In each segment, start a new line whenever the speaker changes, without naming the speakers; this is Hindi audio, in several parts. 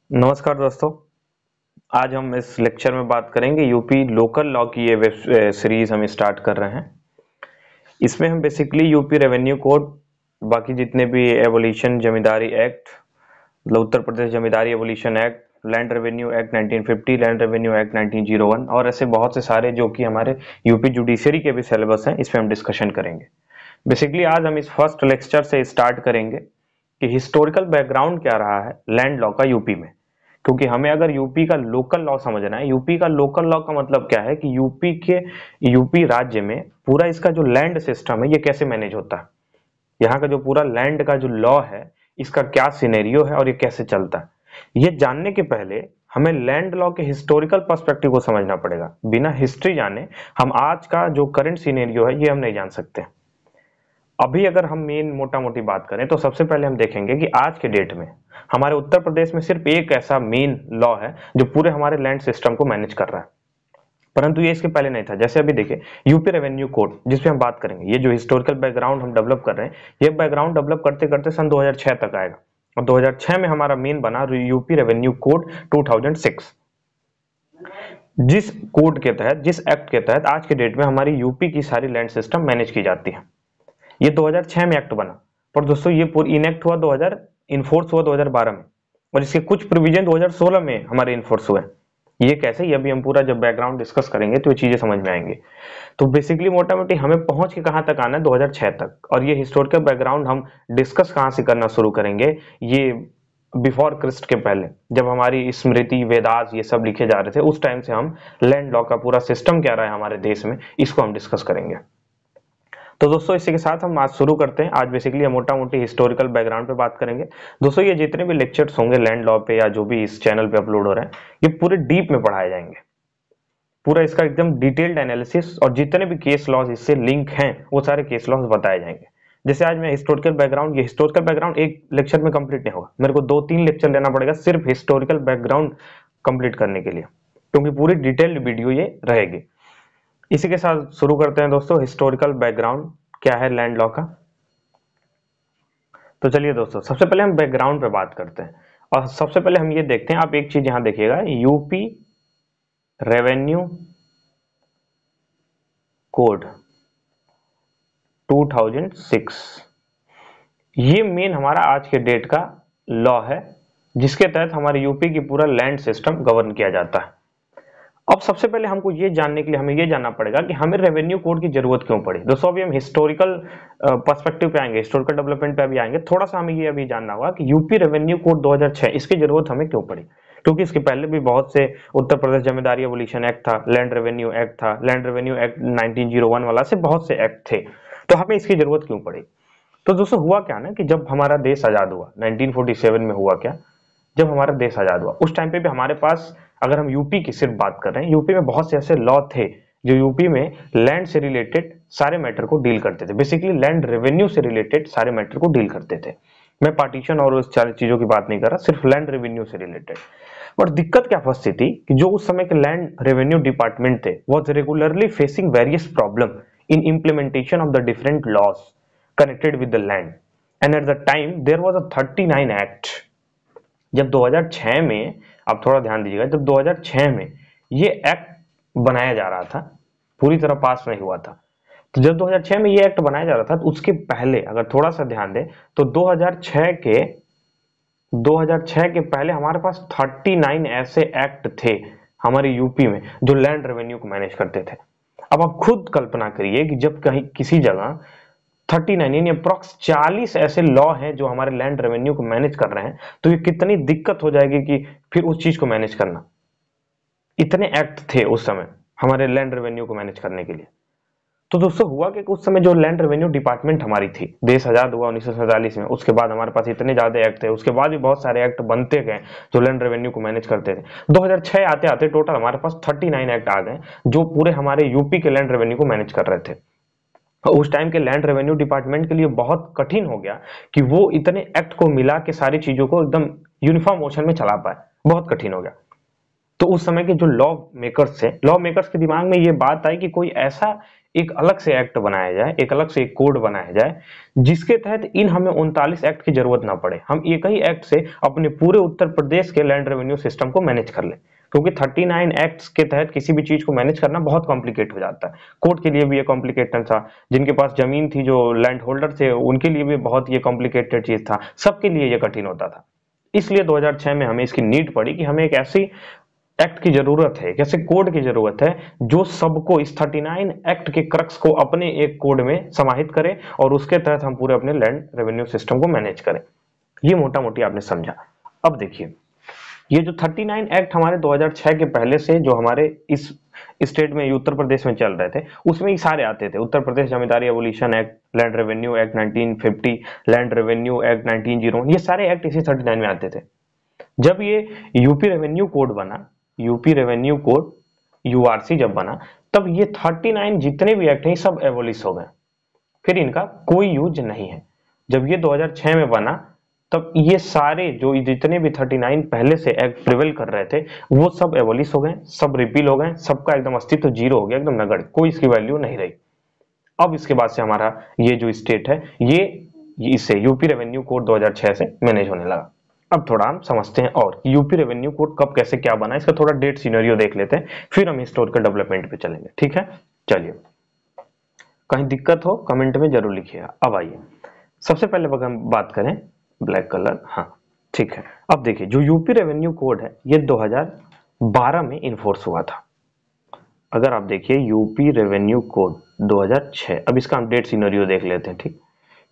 नमस्कार दोस्तों। आज हम इस लेक्चर में बात करेंगे यूपी लोकल लॉ की ये वेब सीरीज हम स्टार्ट कर रहे हैं। इसमें हम बेसिकली यूपी रेवेन्यू कोड, बाकी जितने भी एबोलिशन जमींदारी एक्ट, मतलब Uttar Pradesh Zamindari abolition act, land revenue act 1950, land revenue act 1901 और ऐसे बहुत से सारे जो कि हमारे यूपी जुडिशरी के भी सिलेबस हैं, इस पे हम डिस्कशन करेंगे। बेसिकली आज हम इस फर्स्ट लेक्चर से स्टार्ट करेंगे कि हिस्टोरिकल बैकग्राउंड क्या रहा है लैंड लॉ का यूपी में। क्योंकि हमें अगर यूपी का लोकल लॉ समझना है, यूपी का लोकल लॉ का मतलब क्या है कि यूपी राज्य में पूरा इसका जो लैंड सिस्टम है ये कैसे मैनेज होता है, यहाँ का जो पूरा लैंड का जो लॉ है इसका क्या सिनेरियो है और ये कैसे चलता है। ये जानने के पहले हमें लैंड लॉ के हिस्टोरिकल पर्सपेक्टिव को समझना पड़ेगा। बिना हिस्ट्री जाने हम आज का जो करंट सिनेरियो है ये हम नहीं जान सकते। अभी अगर हम मेन मोटा मोटी बात करें तो सबसे पहले हम देखेंगे कि आज के डेट में हमारे उत्तर प्रदेश में सिर्फ एक ऐसा मेन लॉ है जो पूरे हमारे लैंड सिस्टम को मैनेज कर रहा है, परंतु ये इसके पहले नहीं था। जैसे अभी देखिए यूपी रेवेन्यू कोड जिसपे हम बात करेंगे, ये जो हिस्टोरिकल बैकग्राउंड हम डेवलप कर रहे हैं ये बैकग्राउंड डेवलप करते करते सन 2006 तक आएगा और 2006 में हमारा मेन बना यूपी रेवेन्यू कोड 2006। जिस कोड के तहत, जिस एक्ट के तहत आज के डेट में हमारी यूपी की सारी लैंड सिस्टम मैनेज की जाती है। ये 2006 में एक्ट बना, पर दोस्तों ये पूरी इनेक्ट हुआ 2000 इन्फोर्स हुआ 2012 में और इसके कुछ प्रोविजन 2016 में हमारे इन्फोर्स हुए। ये कैसे, ये अभी हम पूरा जब बैकग्राउंड डिस्कस करेंगे तो ये चीजें समझ में आएंगे। तो बेसिकली मोटा मोटी हमें पहुंच के कहां तक आना है, 2006 तक। और ये हिस्टोरिकल बैकग्राउंड हम डिस्कस कहां से करना शुरू करेंगे, ये बिफोर क्रिस्ट के पहले जब हमारी स्मृति वेदास ये सब लिखे जा रहे थे, उस टाइम से हम लैंड लॉ का पूरा सिस्टम क्या रहा है हमारे देश में, इसको हम डिस्कस करेंगे। तो दोस्तों इसी के साथ हम आज शुरू करते हैं। आज बेसिकली हम मोटा मोटी हिस्टोरिकल बैकग्राउंड पे बात करेंगे। दोस्तों ये जितने भी लेक्चर्स होंगे लैंड लॉ पे या जो भी इस चैनल पे अपलोड हो रहे हैं, ये पूरे डीप में पढ़ाए जाएंगे, पूरा इसका एकदम डिटेल्ड एनालिसिस और जितने भी केस लॉज इससे लिंक हैं वो सारे केस लॉज बताए जाएंगे। जैसे आज मैं हिस्टोरिकल बैकग्राउंड, ये हिस्टोरिकल बैकग्राउंड एक लेक्चर में कंप्लीट नहीं होगा, मेरे को 2-3 लेक्चर लेना पड़ेगा सिर्फ हिस्टोरिकल बैकग्राउंड कंप्लीट करने के लिए, क्योंकि पूरी डिटेल्ड वीडियो ये रहेगी। इसी के साथ शुरू करते हैं दोस्तों। हिस्टोरिकल बैकग्राउंड क्या है लैंड लॉ का, तो चलिए दोस्तों सबसे पहले हम बैकग्राउंड पे बात करते हैं और सबसे पहले हम ये देखते हैं। आप एक चीज यहां देखिएगा, यूपी रेवेन्यू कोड 2006, ये मेन हमारा आज के डेट का लॉ है जिसके तहत हमारे यूपी की पूरा लैंड सिस्टम गवर्न किया जाता है। अब सबसे पहले हमको ये जानने के लिए हमें ये जानना पड़ेगा कि हमें रेवेन्यू कोड की जरूरत क्यों पड़ी। दोस्तों अभी हम हिस्टोरिकल पर्सपेक्टिव पे आएंगे, हिस्टोरिकल डेवलपमेंट पे अभी आएंगे। थोड़ा सा हमें ये अभी जानना होगा कि यूपी रेवेन्यू कोड 2006 इसकी जरूरत हमें क्यों पड़ी, क्योंकि इसके पहले भी बहुत से उत्तर प्रदेश जमींदारी एबोलिशन एक्ट था, लैंड रेवेन्यू एक्ट था, लैंड रेवेन्यू एक्ट 1901 वाला से बहुत से एक्ट थे, तो हमें इसकी जरूरत क्यों पड़ी। तो दोस्तों हुआ क्या ना कि जब हमारा देश आजाद हुआ 1947 में, हुआ क्या, जब हमारा देश आजाद हुआ उस टाइम पे भी हमारे पास, अगर हम यूपी की सिर्फ बात कर रहे हैं, यूपी में बहुत से ऐसे लॉ थे जो यूपी में लैंड से रिलेटेड सारे मैटर को डील करते थे, बेसिकली लैंड रेवेन्यू से रिलेटेड सारे मैटर को डील करते थे। मैं पार्टीशन और उस सारी चीजों की बात नहीं कर रहा, सिर्फ लैंड रेवेन्यू से रिलेटेड। और दिक्कत क्या फंसती थी कि जो उस समय के लैंड रेवेन्यू डिपार्टमेंट थे was regularly facing various problem in implementation of the different laws connected with the land, and at the time there was a 39 act. जब 2006 में, आप थोड़ा ध्यान दीजिएगा, जब 2006 में ये एक्ट बनाया जा रहा था, पूरी तरह पास नहीं हुआ था, तो जब 2006 में ये एक्ट बनाया जा रहा था तो उसके पहले अगर थोड़ा सा ध्यान दें तो 2006 के पहले हमारे पास 39 ऐसे एक्ट थे हमारे यूपी में जो लैंड रेवेन्यू को मैनेज करते थे। अब आप खुद कल्पना करिए कि जब कहीं किसी जगह 39 यानी अप्रॉक्स 40 ऐसे लॉ हैं जो हमारे लैंड रेवेन्यू को मैनेज कर रहे हैं, तो ये कितनी दिक्कत हो जाएगी कि फिर उस चीज को मैनेज करना। इतने एक्ट थे उस समय हमारे लैंड रेवेन्यू को मैनेज करने के लिए। तो दोस्तों हुआ कि उस समय जो लैंड रेवेन्यू डिपार्टमेंट हमारी थी, देश आजाद हुआ 1947 में, उसके बाद हमारे पास इतने ज्यादा एक्ट थे, उसके बाद भी बहुत सारे एक्ट बनते गए जो लैंड रेवेन्यू को मैनेज करते थे। 2006 आते आते टोटल हमारे पास 39 एक्ट आ गए जो पूरे हमारे यूपी के लैंड रेवेन्यू को मैनेज कर रहे थे। उस टाइम के लैंड रेवेन्यू डिपार्टमेंट के लिए बहुत कठिन हो गया कि वो इतने एक्ट को मिला के सारी चीजों को एकदम यूनिफॉर्म मोशन में चला पाए, बहुत कठिन हो गया। तो उस समय के जो लॉ मेकर्स थे, लॉ मेकर्स के दिमाग में ये बात आई कि कोई ऐसा एक अलग से एक्ट बनाया जाए, एक अलग से एक कोड बनाया जाए जिसके तहत इन हमें 39 एक्ट की जरूरत ना पड़े, हम एक ही एक्ट से अपने पूरे उत्तर प्रदेश के लैंड रेवेन्यू सिस्टम को मैनेज कर लें। क्योंकि 39 एक्ट्स के तहत किसी भी चीज को मैनेज करना बहुत कॉम्प्लिकेट हो जाता है। कोर्ट के लिए भी ये कॉम्प्लिकेटेड था, जिनके पास जमीन थी, जो लैंड होल्डर थे, उनके लिए भी बहुत ये कॉम्प्लिकेटेड चीज था, सबके लिए ये कठिन होता था। इसलिए 2006 में हमें इसकी नीड पड़ी कि हमें एक ऐसी एक्ट की जरूरत है, एक ऐसे कोड की जरूरत है जो सबको इस 39 एक्ट के क्रक्स को अपने एक कोड में समाहित करे और उसके तहत हम पूरे अपने लैंड रेवेन्यू सिस्टम को मैनेज करें। ये मोटा मोटी आपने समझा। अब देखिए, ये जो 39 एक्ट हमारे 2006 के पहले से जो हमारे इस स्टेट में, उत्तर प्रदेश में चल रहे थे, उसमें ही सारे आते थे। Uttar Pradesh Zamindari abolition act, land revenue act 1950, land revenue act 1901, ये सारे एक्ट इसी 39 में आते थे। जब ये यूपी रेवेन्यू कोड बना, यूपी रेवेन्यू कोड यूआरसी जब बना, तब ये 39 जितने भी एक्ट हैं सब एबोलिश हो गए, फिर इनका कोई यूज नहीं है। जब ये 2006 में बना, तब ये सारे जो जितने भी 39 पहले से एक्ट प्रिवेल कर रहे थे वो सब एबोलिश हो गए, सब रिपील हो गए, सबका एकदम अस्तित्व जीरो हो गया, एकदम नगण्य, कोई इसकी वैल्यू नहीं रही। अब इसके बाद से हमारा ये जो स्टेट है ये इससे यूपी रेवेन्यू कोड 2006 से मैनेज होने लगा। अब थोड़ा हम समझते हैं और यूपी रेवेन्यू कोड कब कैसे क्या बना, इसका थोड़ा डेट सिनेरियो देख लेते हैं, फिर हम हिस्टोरिकल डेवलपमेंट पे चलेंगे। ठीक है, चलिए। कहीं दिक्कत हो कमेंट में जरूर लिखिएगा। अब आइए, सबसे पहले अगर हम बात करें ब्लैक कलर, हाँ ठीक है। अब देखिए, जो यूपी रेवेन्यू कोड है ये 2012 में इन्फोर्स हुआ था। अगर आप देखिए यूपी रेवेन्यू कोड 2006, अब इसका हम डेट सिनेरियो देख लेते हैं। ठीक,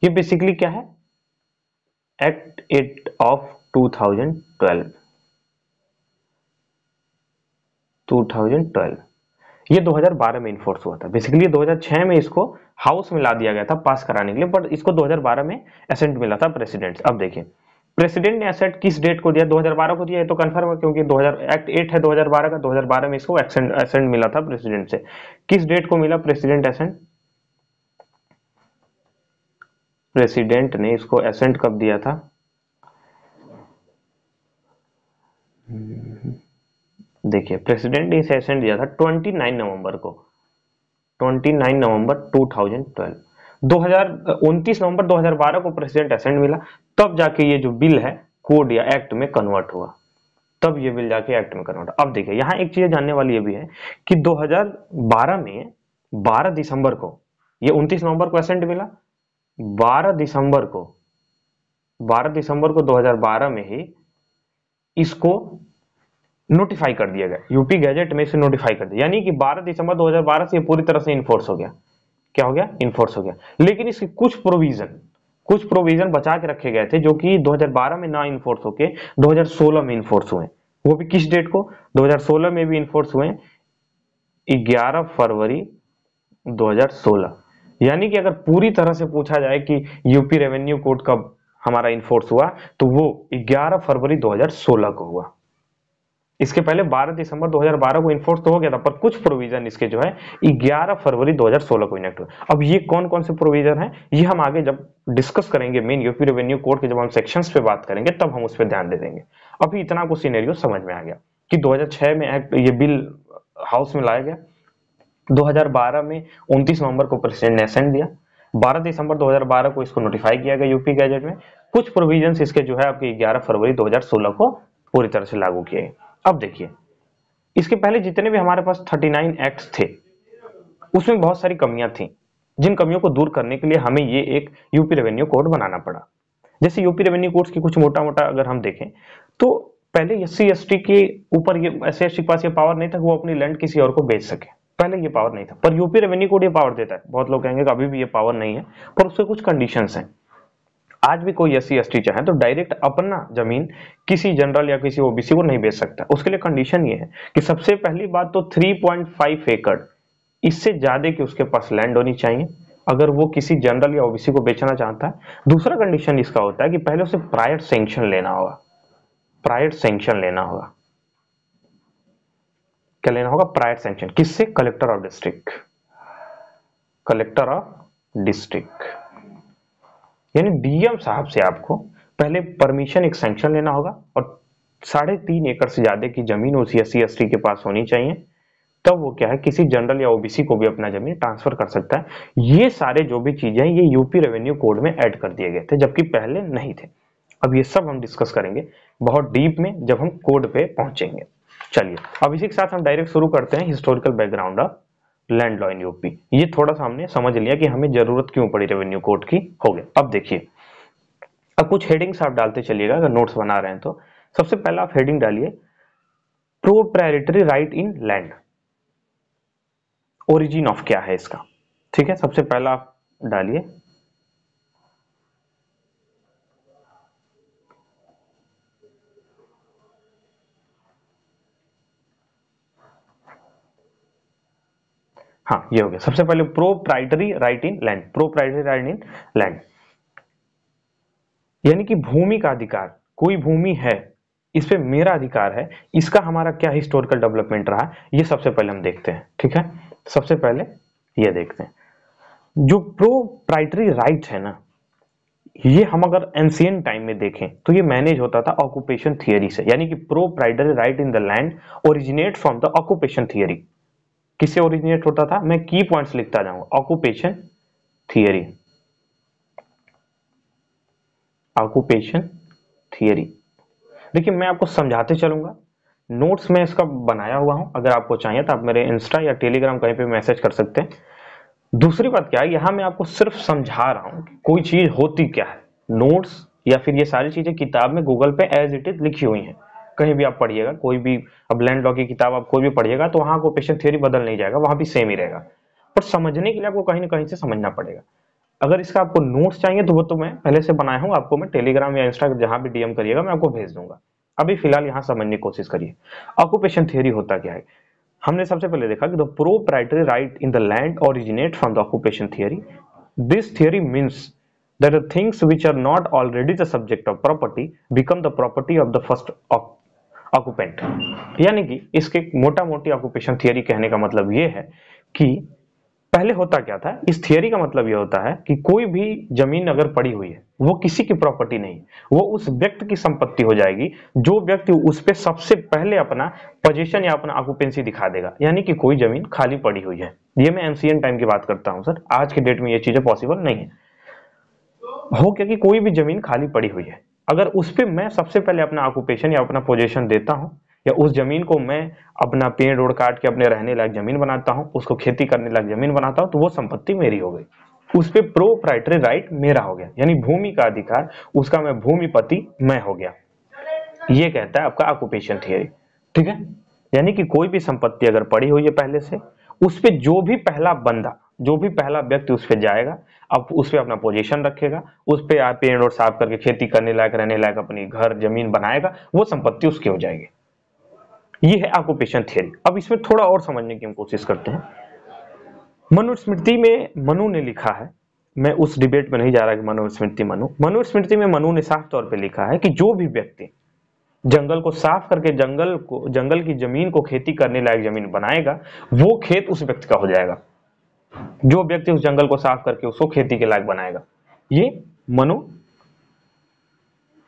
ये बेसिकली क्या है, एक्ट 8 ऑफ 2012 ये 2012 में इन्फोर्स हुआ था। बेसिकली 2006 में इसको हाउस में ला दिया गया था पास कराने के लिए, बट इसको 2012 में एसेंट मिला था प्रेसिडेंट। अब देखिए, प्रेसिडेंट ने एसेंट किस डेट को दिया, 2012 को दिया, ये तो कंफर्म है क्योंकि 2000 एक्ट 8 है 2012 का, 2012 में इसको एसेंट मिला था प्रेसिडेंट से। किस डेट को मिला प्रेसिडेंट एसेंट, प्रेसिडेंट ने इसको एसेंट कब दिया था, देखिए प्रेसिडेंट ने इसे एसेंट दिया था 29 नवंबर को, 29 नवंबर 2012। 29 नवंबर 2012 को प्रेसिडेंट एसेंट मिला, तब जाके ये जो बिल है कोड या एक्ट में कन्वर्ट हुआ, तब ये बिल जाके एक्ट में कन्वर्ट। अब देखिए, यहाँ एक चीज जानने वाली ये भी है कि 2012 में 12 दिसंबर को, ये 29 नवंबर को एसेंट मिला, 12 दिसंबर को 2012 में ही इसको नोटिफाई कर दिया गया, यूपी गैजेट में इसे नोटिफाई कर दिया, यानी कि 12 दिसंबर 2012 से ये पूरी तरह से इन्फोर्स हो गया। क्या हो गया, इन्फोर्स हो गया। लेकिन इसके कुछ प्रोविजन बचा के रखे गए थे जो कि 2012 में ना इन्फोर्स होके 2016 में इन्फोर्स हुए। वो भी किस डेट को, 2016 में भी इन्फोर्स हुए 11 फरवरी 2016। यानी कि अगर पूरी तरह से पूछा जाए कि यूपी रेवेन्यू कोड कब हमारा इन्फोर्स हुआ, तो वो 11 फरवरी 2016 को हुआ। इसके पहले 12 दिसंबर 2012 को इन्फोर्स तो हो गया था, पर कुछ प्रोविजन इसके जो है 11 फरवरी 2016 को इनेक्ट हुए। अब ये कौन कौन से प्रोविजन है, ये हम आगे जब डिस्कस करेंगे मेन यूपी रेवेन्यू कोड के, जब हम सेक्शंस पे बात करेंगे तब हम उस पर ध्यान दे देंगे। अभी इतना कुछ सिनेरियो समझ में आ गया कि 2006 में एक्ट, ये बिल हाउस में लाया गया, 2012 में 29 नवंबर को प्रेसिडेंट ने एसेंट दिया, 12 दिसंबर 2012 को इसको नोटिफाई किया गया यूपी गैजेट में, कुछ प्रोविजंस इसके जो है आपके 11 फरवरी 2016 को पूरी तरह से लागू किए गए। अब देखिए, इसके पहले जितने भी हमारे पास 39 एक्ट्स थे उसमें बहुत सारी कमियां थी, जिन कमियों को दूर करने के लिए हमें ये एक यूपी रेवेन्यू कोड बनाना पड़ा। जैसे यूपी रेवेन्यू कोड्स की कुछ मोटा मोटा अगर हम देखें तो पहले एससी एसटी के ऊपर, ये एससी एसटी के पास ये पावर नहीं था कि वो अपनी लैंड किसी और को बेच सके, पहले ये पावर नहीं था, पर यूपी रेवेन्यू कोड ये पावर देता है। बहुत लोग कहेंगे कि अभी भी ये पावर नहीं है, पर उसके कुछ कंडीशंस हैं। आज भी कोई एससी एसटी चाहे तो डायरेक्ट अपना जमीन किसी जनरल या किसी ओबीसी को नहीं बेच सकता। उसके लिए कंडीशन ये है कि सबसे पहली बात तो 3.5 एकड़, इससे ज्यादा की उसके पास लैंड होनी चाहिए अगर वो किसी जनरल या ओबीसी को बेचना चाहता है। दूसरा कंडीशन इसका होता है कि पहले उसे प्रायर सैंक्शन लेना होगा, प्रायर सैंक्शन लेना होगा। क्या लेना होगा, प्रायर सैंक्शन, किससे, collector of district, collector of district यानी डीएम साहब से आपको पहले परमिशन, एक सैंक्शन लेना होगा, और 3.5 एकड़ से ज्यादा की जमीन उसी SC/ST के पास होनी चाहिए, तब वो क्या है किसी जनरल या OBC को भी अपना जमीन ट्रांसफर कर सकता है। ये सारे जो भी चीजें हैं ये यूपी रेवेन्यू कोड में ऐड कर दिए गए थे, जबकि पहले नहीं थे। अब ये सब हम डिस्कस करेंगे बहुत डीप में जब हम कोड पे पहुंचेंगे। चलिए अब इसी के साथ हम डायरेक्ट शुरू करते हैं historical background of land law in UP. ये थोड़ा सा हमने समझ लिया कि हमें जरूरत क्यों पड़ी रेवेन्यू कोड की, हो गया। अब देखिए, अब कुछ हेडिंग्स आप डालते चलिएगा अगर नोट्स बना रहे हैं तो। सबसे पहला आप हेडिंग डालिए proprietary right in land. Origin of क्या है इसका, ठीक है, सबसे पहला आप डालिए। हाँ ये हो गया। सबसे पहले प्रोप्राइटरी राइट इन लैंड, प्रोप्राइटरी राइट इन लैंड यानी कि भूमि का अधिकार, कोई भूमि है इस पे मेरा अधिकार है, इसका हमारा क्या हिस्टोरिकल डेवलपमेंट रहा ये सबसे पहले हम देखते हैं, ठीक है। सबसे पहले ये देखते हैं जो प्रोप्राइटरी राइट है ना, ये हम अगर एंशिएंट टाइम में देखें तो ये मैनेज होता था ऑक्यूपेशन थियरी से, यानी कि proprietary right in the land originate from the occupation theory. किससे ओरिजिनेट होता था, मैं की पॉइंट्स लिखता जाऊंगा, ऑक्यूपेशन थियरी, ऑक्यूपेशन थियरी। देखिए मैं आपको समझाते चलूंगा, नोट्स में इसका बनाया हुआ हूं, अगर आपको चाहिए तो आप मेरे इंस्टा या टेलीग्राम कहीं पे मैसेज कर सकते हैं। दूसरी बात क्या है, यहां मैं आपको सिर्फ समझा रहा हूं कि कोई चीज होती क्या है। नोट्स या फिर ये सारी चीजें किताब में गूगल पे एज इट इज लिखी हुई हैं, कहीं भी आप पढ़िएगा, कोई भी अब लैंड लॉ की किताब आप कोई भी पढ़िएगा तो वहां ऑक्यूपेशन थियरी बदल नहीं जाएगा, वहां भी सेम ही रहेगा। पर समझने के लिए आपको कहीं ना कहीं से समझना पड़ेगा। अगर इसका आपको नोट्स चाहिए तो वो तो मैं पहले से बनाया हूं, आपको मैं टेलीग्राम या इंस्टा जहां भी DM करिएगा मैं आपको भेज दूंगा। अभी फिलहाल यहां समझने की कोशिश करिए ऑक्यूपेशन थियरी होता क्या है। हमने सबसे पहले देखा कि the proprietary right in the land originate from the occupation theory. This theory means that the things which are not already the subject of property become the property of the first occupant। यानी कि इसके मोटा मोटी ऑक्यूपेशन थियरी कहने का मतलब ये है कि पहले होता क्या था, इस थियरी का मतलब ये होता है कि कोई भी जमीन अगर पड़ी हुई है वो किसी की प्रॉपर्टी नहीं, वो उस व्यक्ति की संपत्ति हो जाएगी जो व्यक्ति उस पे सबसे पहले अपना पोजीशन या अपना ऑक्यूपेंसी दिखा देगा। यानी कि कोई जमीन खाली पड़ी हुई है, ये मैं एंशिएंट टाइम की बात करता हूं सर, आज के डेट में ये चीजें पॉसिबल नहीं है। हो क्या कि कोई भी जमीन खाली पड़ी हुई है, अगर उस पे मैं सबसे पहले अपना ऑक्यूपेशन या अपना पोजीशन देता हूं, या उस जमीन को मैं अपना पेड़ रोड काट के अपने रहने लायक जमीन बनाता हूं, उसको खेती करने लायक जमीन बनाता हूं, तो वो संपत्ति मेरी हो गई, उस पे प्रोप्राइटरी राइट मेरा हो गया, यानी भूमि का अधिकार उसका, मैं भूमिपति मैं हो गया। ये कहता है आपका ऑक्यूपेशन थियरी, ठीक है। यानी कि कोई भी संपत्ति अगर पड़ी हुई है पहले से, उस पे जो भी पहला बंदा, जो भी पहला व्यक्ति उस पे जाएगा, अब उस पे अपना पोजीशन रखेगा, उस पे आप पेड़ और साफ करके खेती करने लायक रहने लायक अपनी घर जमीन बनाएगा, वो संपत्ति उसकी हो जाएगी। ये है ऑक्यूपेशन थियरी। अब इसमें थोड़ा और समझने की हम कोशिश करते हैं। मनुस्मृति में मनु ने लिखा है, मैं उस डिबेट में नहीं जा रहा कि मनुस्मृति मनुस्मृति में मनु ने साफ तौर पे लिखा है कि जो भी व्यक्ति जंगल को साफ करके जंगल की जमीन को खेती करने लायक जमीन बनाएगा, वो खेत उस व्यक्ति का हो जाएगा, जो व्यक्ति उस जंगल को साफ करके उसको खेती के लायक बनाएगा। ये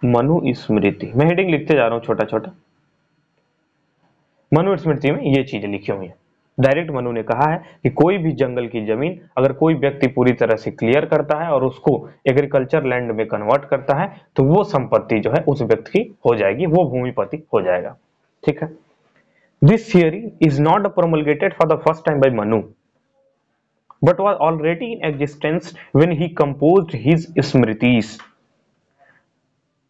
मनुस्मृति, मैं हेडिंग लिखते जा रहा हूं छोटा छोटा। मनुस्मृति में ये चीजें लिखी हुई है। डायरेक्ट मनु ने कहा है कि कोई भी जंगल की जमीन अगर कोई व्यक्ति पूरी तरह से क्लियर करता है और उसको एग्रीकल्चर लैंड में कन्वर्ट करता है, तो वो संपत्ति जो है उस व्यक्ति की हो जाएगी, वो भूमिपति हो जाएगा, ठीक है। This theory is not promulgated for the first time by Manu but was already in existence when he composed his स्मृतिस।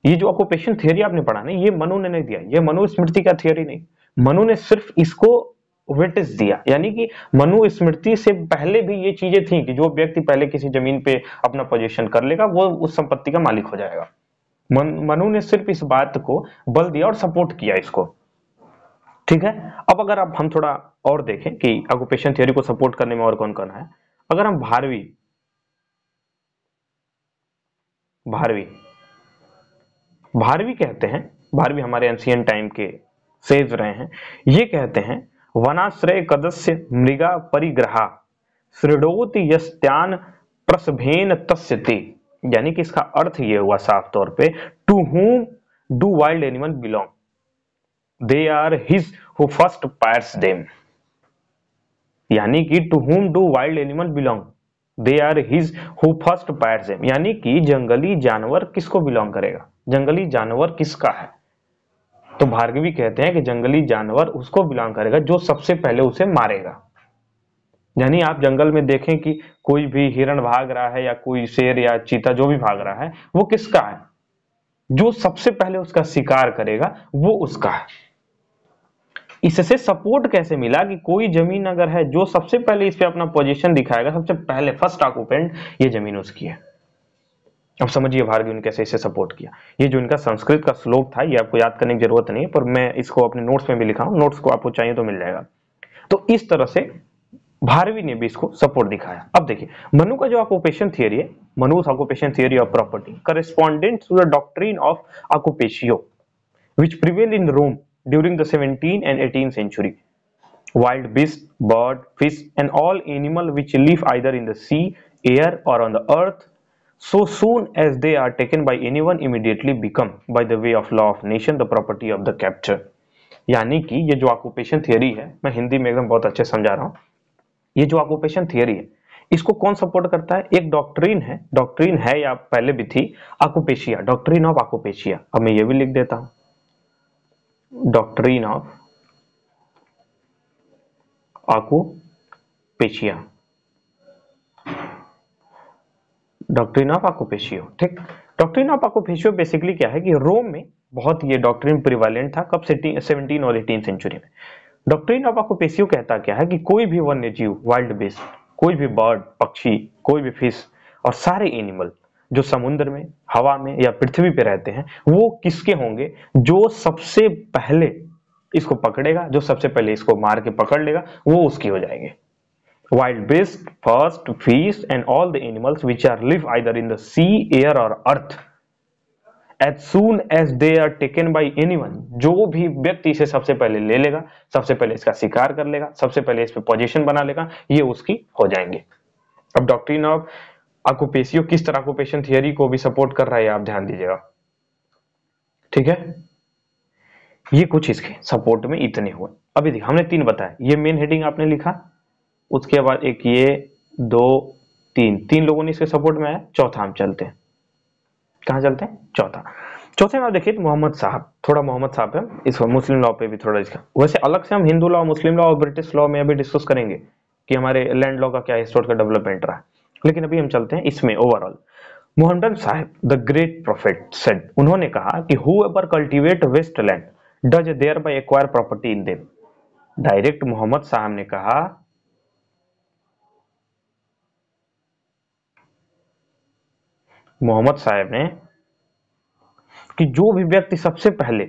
ये जो ऑक्यूपेशन थियरी आपने पढ़ा ना, ये मनु ने नहीं दिया, ये मनुस्मृति का थियरी नहीं, मनु ने सिर्फ इसको विटनेस दिया। यानी कि मनुस्मृति से पहले भी ये चीजें थी कि जो व्यक्ति पहले किसी जमीन पे अपना पोजीशन कर लेगा वो उस संपत्ति का मालिक हो जाएगा। मनु ने सिर्फ इस बात को बल दिया और सपोर्ट किया इसको, ठीक है। अब अगर आप हम थोड़ा और देखें कि ऑक्यूपेशन थियरी को सपोर्ट करने में और कौन कौन है, अगर हम भारवी कहते हैं, भारवी हमारे एंशिएंट टाइम के सेज रहे हैं, ये कहते हैं वनाश्रय कदस्य मृगा परिग्रहा सृडोति यस्त्यान प्रसभेन तस्यते। यानी कि इसका अर्थ ये हुआ साफ तौर पे, to whom do wild animal belong. They are his who first pierce them, यानी कि to whom do wild animal belong, they are his who first pierce them, यानी कि जंगली जानवर किसको बिलोंग करेगा, जंगली जानवर किसका है, तो भार्गवी कहते हैं कि जंगली जानवर उसको बिलोंग करेगा जो सबसे पहले उसे मारेगा। यानी आप जंगल में देखें कि कोई भी हिरण भाग रहा है या कोई शेर या चीता जो भी भाग रहा है, वो किसका है, जो सबसे पहले उसका शिकार करेगा वो उसका है। इससे सपोर्ट कैसे मिला कि कोई जमीन अगर है जो सबसे पहले इस पे अपना पोजीशन दिखाएगा, सबसे पहले फर्स्ट ऑक्यूपेंट, ये जमीन उसकी है। अब समझिए भार्गवी ने कैसे इसे सपोर्ट किया। ये जो इनका संस्कृत का श्लोक था, ये आपको याद करने की जरूरत नहीं है, पर मैं इसको अपने नोट्स में भी लिखा हूं, नोट्स को आपको चाहिए तो मिल जाएगा। तो इस तरह से भारवी ने भी इसको सपोर्ट दिखाया। अब देखिए मनु का जो ऑक्यूपेशन थियरी है, Manu's occupation theory of property correspondent to the doctrine of occupatio which prevailed in Rome during the 17th and 18th century. Wild beasts, bird, fish, and all animal which live either in the sea, air, or on the earth, so soon as they are taken by anyone, immediately become, by the way of law of nation, the property of the captor. यानी कि ये जो ऑक्यूपेशन थियरी है, मैं हिंदी में एकदम बहुत अच्छे समझा रहा हूँ, ये जो ऑक्यूपेशन थियरी है इसको कौन सपोर्ट करता है, एक डॉक्ट्रिन है या पहले भी थी, ऑक्यूपेशिया, डॉक्ट्रिन ऑफ ऑक्यूपेशिया। अब मैं ये भी लिख देता हूं, डॉक्ट्रिन ऑफ ऑक्यूपेशिया, डॉक्ट्रिन ऑफ ऑक्यूपेशियो, ठीक। डॉक्ट्रिन ऑफ ऑक्यूपेशियो बेसिकली क्या है कि रोम में बहुत ये डॉक्ट्रिन प्रिवालेंट था, कब 17 और 18 सेंचुरी में। डॉक्ट्रिन ऑफ ऑक्यूपेशियो कहता क्या है कि कोई भी वन्य जीव, वाइल्ड बीस्ट, कोई भी बर्ड, पक्षी, कोई भी फिश और सारे एनिमल जो समुद्र में, हवा में या पृथ्वी पे रहते हैं, वो किसके होंगे, जो सबसे पहले इसको पकड़ेगा, जो सबसे पहले इसको मार के पकड़ लेगा, वो उसकी हो जाएंगे। Wild beasts, first fish and all the animals which are live either in the sea, air or earth, as soon as they are taken by anyone, जो भी व्यक्ति इसे सबसे पहले ले लेगा, सबसे पहले इसका शिकार कर लेगा, सबसे पहले इस पे पोजीशन बना लेगा, ये उसकी हो जाएंगे। अब डॉक्ट्रिन ऑफ ऑक्यूपेशियो किस तरह ऑक्यूपेशन थियरी को भी सपोर्ट कर रहा है, आप ध्यान दीजिएगा, ठीक है। ये कुछ इसके सपोर्ट में इतने हुए। अभी देखिए हमने 3 बताया, ये मेन हेडिंग आपने लिखा, उसके बाद एक ये 2 3 लोगों ने इसके सपोर्ट में आया। चौथा हम चलते हैं, कहां चलते हैं, चौथे में आप देखिए मोहम्मद साहब, थोड़ा मोहम्मद साहब है, इस मुस्लिम लॉ पे भी थोड़ा इसका, वैसे अलग से हम हिंदू लॉ, मुस्लिम लॉ और ब्रिटिश लॉ में अभी डिस्कस करेंगे कि हमारे लैंड लॉ का क्या हिस्टोरिकल डेवलपमेंट रहा, लेकिन अभी हम चलते हैं इसमें ओवरऑल। मोहम्मद साहब द ग्रेट प्रोफेट सेड, उन्होंने कहा कि whoever cultivate waste land does thereby acquire property in them. Direct Mohammad साहब ने कहा, मोहम्मद साहब ने कि जो भी व्यक्ति सबसे पहले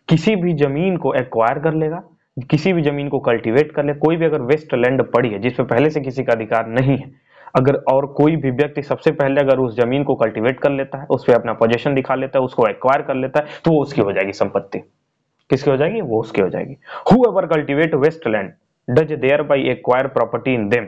किसी भी जमीन को एक्वायर कर लेगा, किसी भी जमीन को कल्टीवेट कर ले, कोई भी अगर वेस्ट लैंड पड़ी है जिसपे पहले से किसी का अधिकार नहीं है, अगर और कोई भी व्यक्ति सबसे पहले अगर उस जमीन को कल्टीवेट कर लेता है, उस पर अपना पोजीशन दिखा लेता है, उसको एक्वायर कर लेता है, तो वो उसकी हो जाएगी संपत्ति। किसकी हो जाएगी, वो उसकी हो जाएगी। Whoever cultivate waste land does thereby acquire property in them,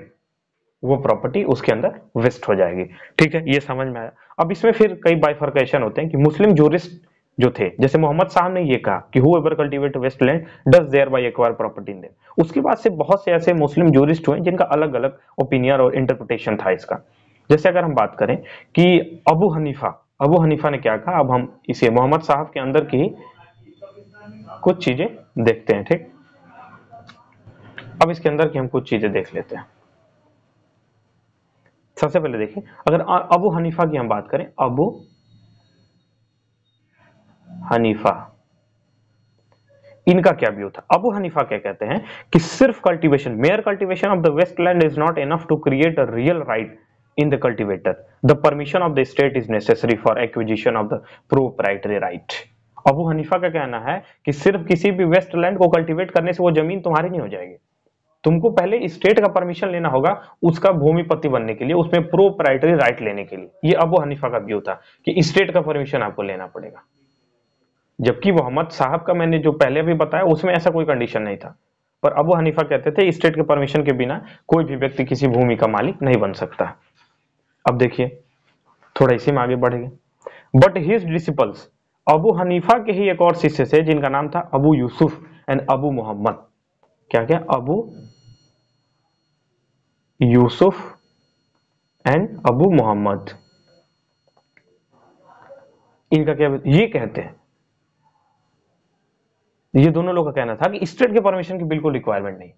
वो प्रॉपर्टी उसके अंदर वेस्ट हो जाएगी, ठीक है, ये समझ में आया। अब इसमें फिर कई बाइफर्केशन होते हैं कि मुस्लिम जूरिस्ट जो थे, जैसे मोहम्मद साहब ने ये कहा कि whoever cultivate waste land does thereby acquire property in them, उसके बाद से बहुत से ऐसे मुस्लिम जूरिस्ट हुए जिनका अलग अलग ओपिनियन और इंटरप्रिटेशन था इसका। जैसे अगर हम बात करें कि अबू हनीफा ने क्या कहा, अब हम इसे मोहम्मद साहब के अंदर की कुछ चीजें देखते हैं, ठीक। अब इसके अंदर की हम कुछ चीजें देख लेते हैं। सबसे पहले देखिए, अगर अबू हनीफा की हम बात करें, अबू हनीफा इनका क्या व्यू था। अबू हनीफा क्या कहते हैं कि सिर्फ cultivation, mere cultivation of the waste land is not enough to create a real right in the cultivator, the permission of the state is necessary for acquisition of the proprietary right. Abu Hanifa का कहना है कि सिर्फ किसी भी वेस्ट लैंड को कल्टीवेट करने से वो जमीन तुम्हारी नहीं हो जाएगी, तुमको पहले स्टेट का परमिशन लेना होगा उसका भूमिपति बनने के लिए, उसमें प्रोप्राइटरी राइट लेने के लिए। ये अबू हनीफा का व्यू था कि स्टेट का परमिशन आपको लेना पड़ेगा, जबकि मोहम्मद साहब का मैंने जो पहले भी बताया उसमें ऐसा कोई कंडीशन नहीं था, पर अबू हनीफा कहते थे स्टेट के परमिशन के बिना कोई भी व्यक्ति किसी भूमि का मालिक नहीं बन सकता। अब देखिए थोड़ा इसी में आगे बढ़ेंगे। But his disciples Abu Hanifa के ही एक और शिष्य थे जिनका नाम था अबू यूसुफ एंड अबू मोहम्मद। क्या क्या? अबू यूसुफ एंड अबू मोहम्मद। इनका क्या ये कहते हैं, ये दोनों लोग का कहना था कि स्टेट के परमिशन की बिल्कुल रिक्वायरमेंट नहीं।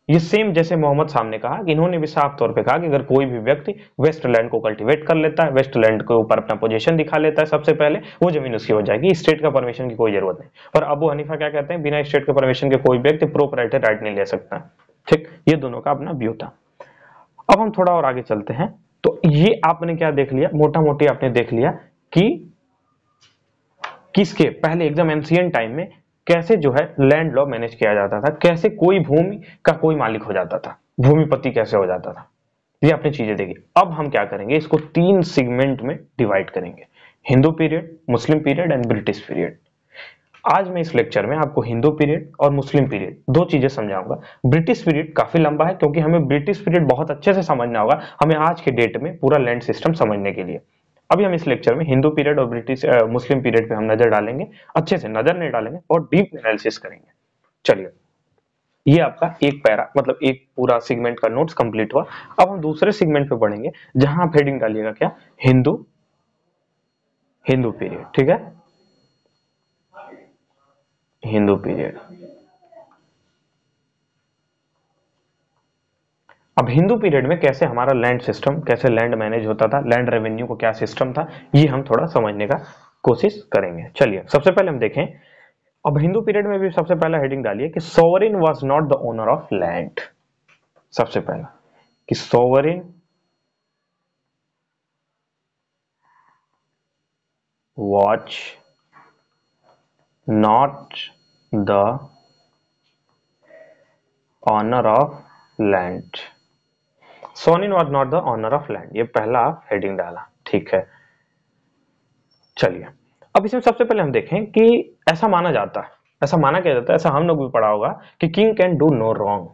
ये सेम जैसे मोहम्मद साहब ने कहा कि इन्होंने भी साफ तौर पे कहा कि अगर कोई भी व्यक्ति वेस्टलैंड को कल्टीवेट कर लेता है, वेस्टलैंड के ऊपर अपना पोजीशन दिखा लेता है, सबसे पहले वो जमीन उसकी हो जाएगी, स्टेट का परमिशन की कोई जरूरत नहीं। पर अबू हनीफा क्या कहते हैं, बिना स्टेट के परमिशन के कोई व्यक्ति प्रोपराइटर राइट नहीं ले सकता। ठीक, ये दोनों का अपना व्यू था। अब हम थोड़ा और आगे चलते हैं। तो ये आपने क्या देख लिया, मोटा मोटी आपने देख लिया कि किसके पहले एकदम एंशिएंट टाइम में कैसे जो है लैंड लॉ मैनेज किया जाता था, कैसे कोई भूमि का कोई मालिक हो जाता था, भूमिपति कैसे हो जाता था, ये आपने चीजें देखी। अब हम क्या करेंगे, इसको 3 सेगमेंट में डिवाइड करेंगे, Hindu period, Muslim period and British period. आज मैं इस लेक्चर में आपको हिंदू पीरियड और मुस्लिम पीरियड 2 चीजें समझाऊंगा। ब्रिटिश पीरियड काफी लंबा है क्योंकि हमें ब्रिटिश पीरियड बहुत अच्छे से समझना होगा, हमें आज के डेट में पूरा लैंड सिस्टम समझने के लिए। अभी हम इस लेक्चर में हिंदू पीरियड और ब्रिटिश मुस्लिम पीरियड पे हम नजर डालेंगे, अच्छे से नजर नहीं डालेंगे और डीप एनालिसिस करेंगे। चलिए, ये आपका एक पैरा मतलब एक पूरा सेगमेंट का नोट्स कंप्लीट हुआ। अब हम दूसरे सेगमेंट पे बढ़ेंगे जहां आप हेडिंग डालिएगा क्या, हिंदू पीरियड। ठीक है, हिंदू पीरियड। अब हिंदू पीरियड में कैसे हमारा लैंड सिस्टम, कैसे लैंड मैनेज होता था, लैंड रेवेन्यू को क्या सिस्टम था, ये हम थोड़ा समझने का कोशिश करेंगे। चलिए, सबसे पहले हम देखें। अब हिंदू पीरियड में भी सबसे पहला हेडिंग डालिए कि sovereign was not the owner of land. सबसे पहला कि sovereign was not the owner of land. Sovereign was not the owner of land, ये पहला आप हेडिंग डाला। ठीक है, चलिए अब इसमें सबसे पहले हम देखें कि ऐसा माना जाता है, ऐसा माना क्या जाता है, ऐसा हम लोग भी पढ़ा होगा कि king can do no wrong.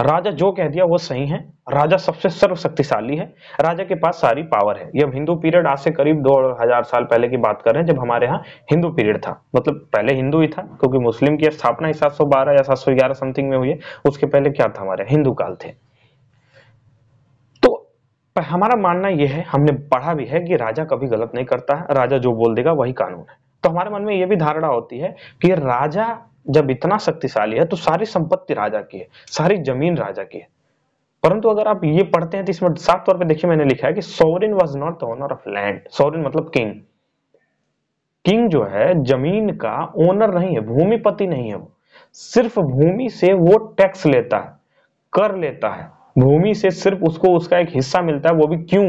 राजा जो कह दिया वो सही है, राजा सबसे सर्वशक्तिशाली है, राजा के पास सारी पावर है। ये हम हिंदू पीरियड आज से करीब 2000 साल पहले की बात कर रहे हैं, जब हमारे यहाँ हिंदू पीरियड था। मतलब पहले हिंदू ही था क्योंकि मुस्लिम की स्थापना 712 या 711 समथिंग में हुई है, उसके पहले क्या था, हमारे हिंदू काल थे। पर हमारा मानना यह है, हमने पढ़ा भी है कि राजा कभी गलत नहीं करता है, राजा जो बोल देगा वही कानून है। तो हमारे मन में यह भी धारणा होती है कि राजा जब इतना शक्तिशाली है तो सारी संपत्ति राजा की है, सारी जमीन राजा की है। परंतु अगर आप ये पढ़ते हैं तो इसमें साफ तौर पे देखिए, मैंने लिखा है कि sovereign was not the owner of land. Sovereign मतलब किंग। किंग जो है जमीन का ओनर नहीं है, भूमिपति नहीं है, वो सिर्फ भूमि से वो टैक्स लेता है, कर लेता है। भूमि से सिर्फ उसको उसका एक हिस्सा मिलता है, वो भी क्यों,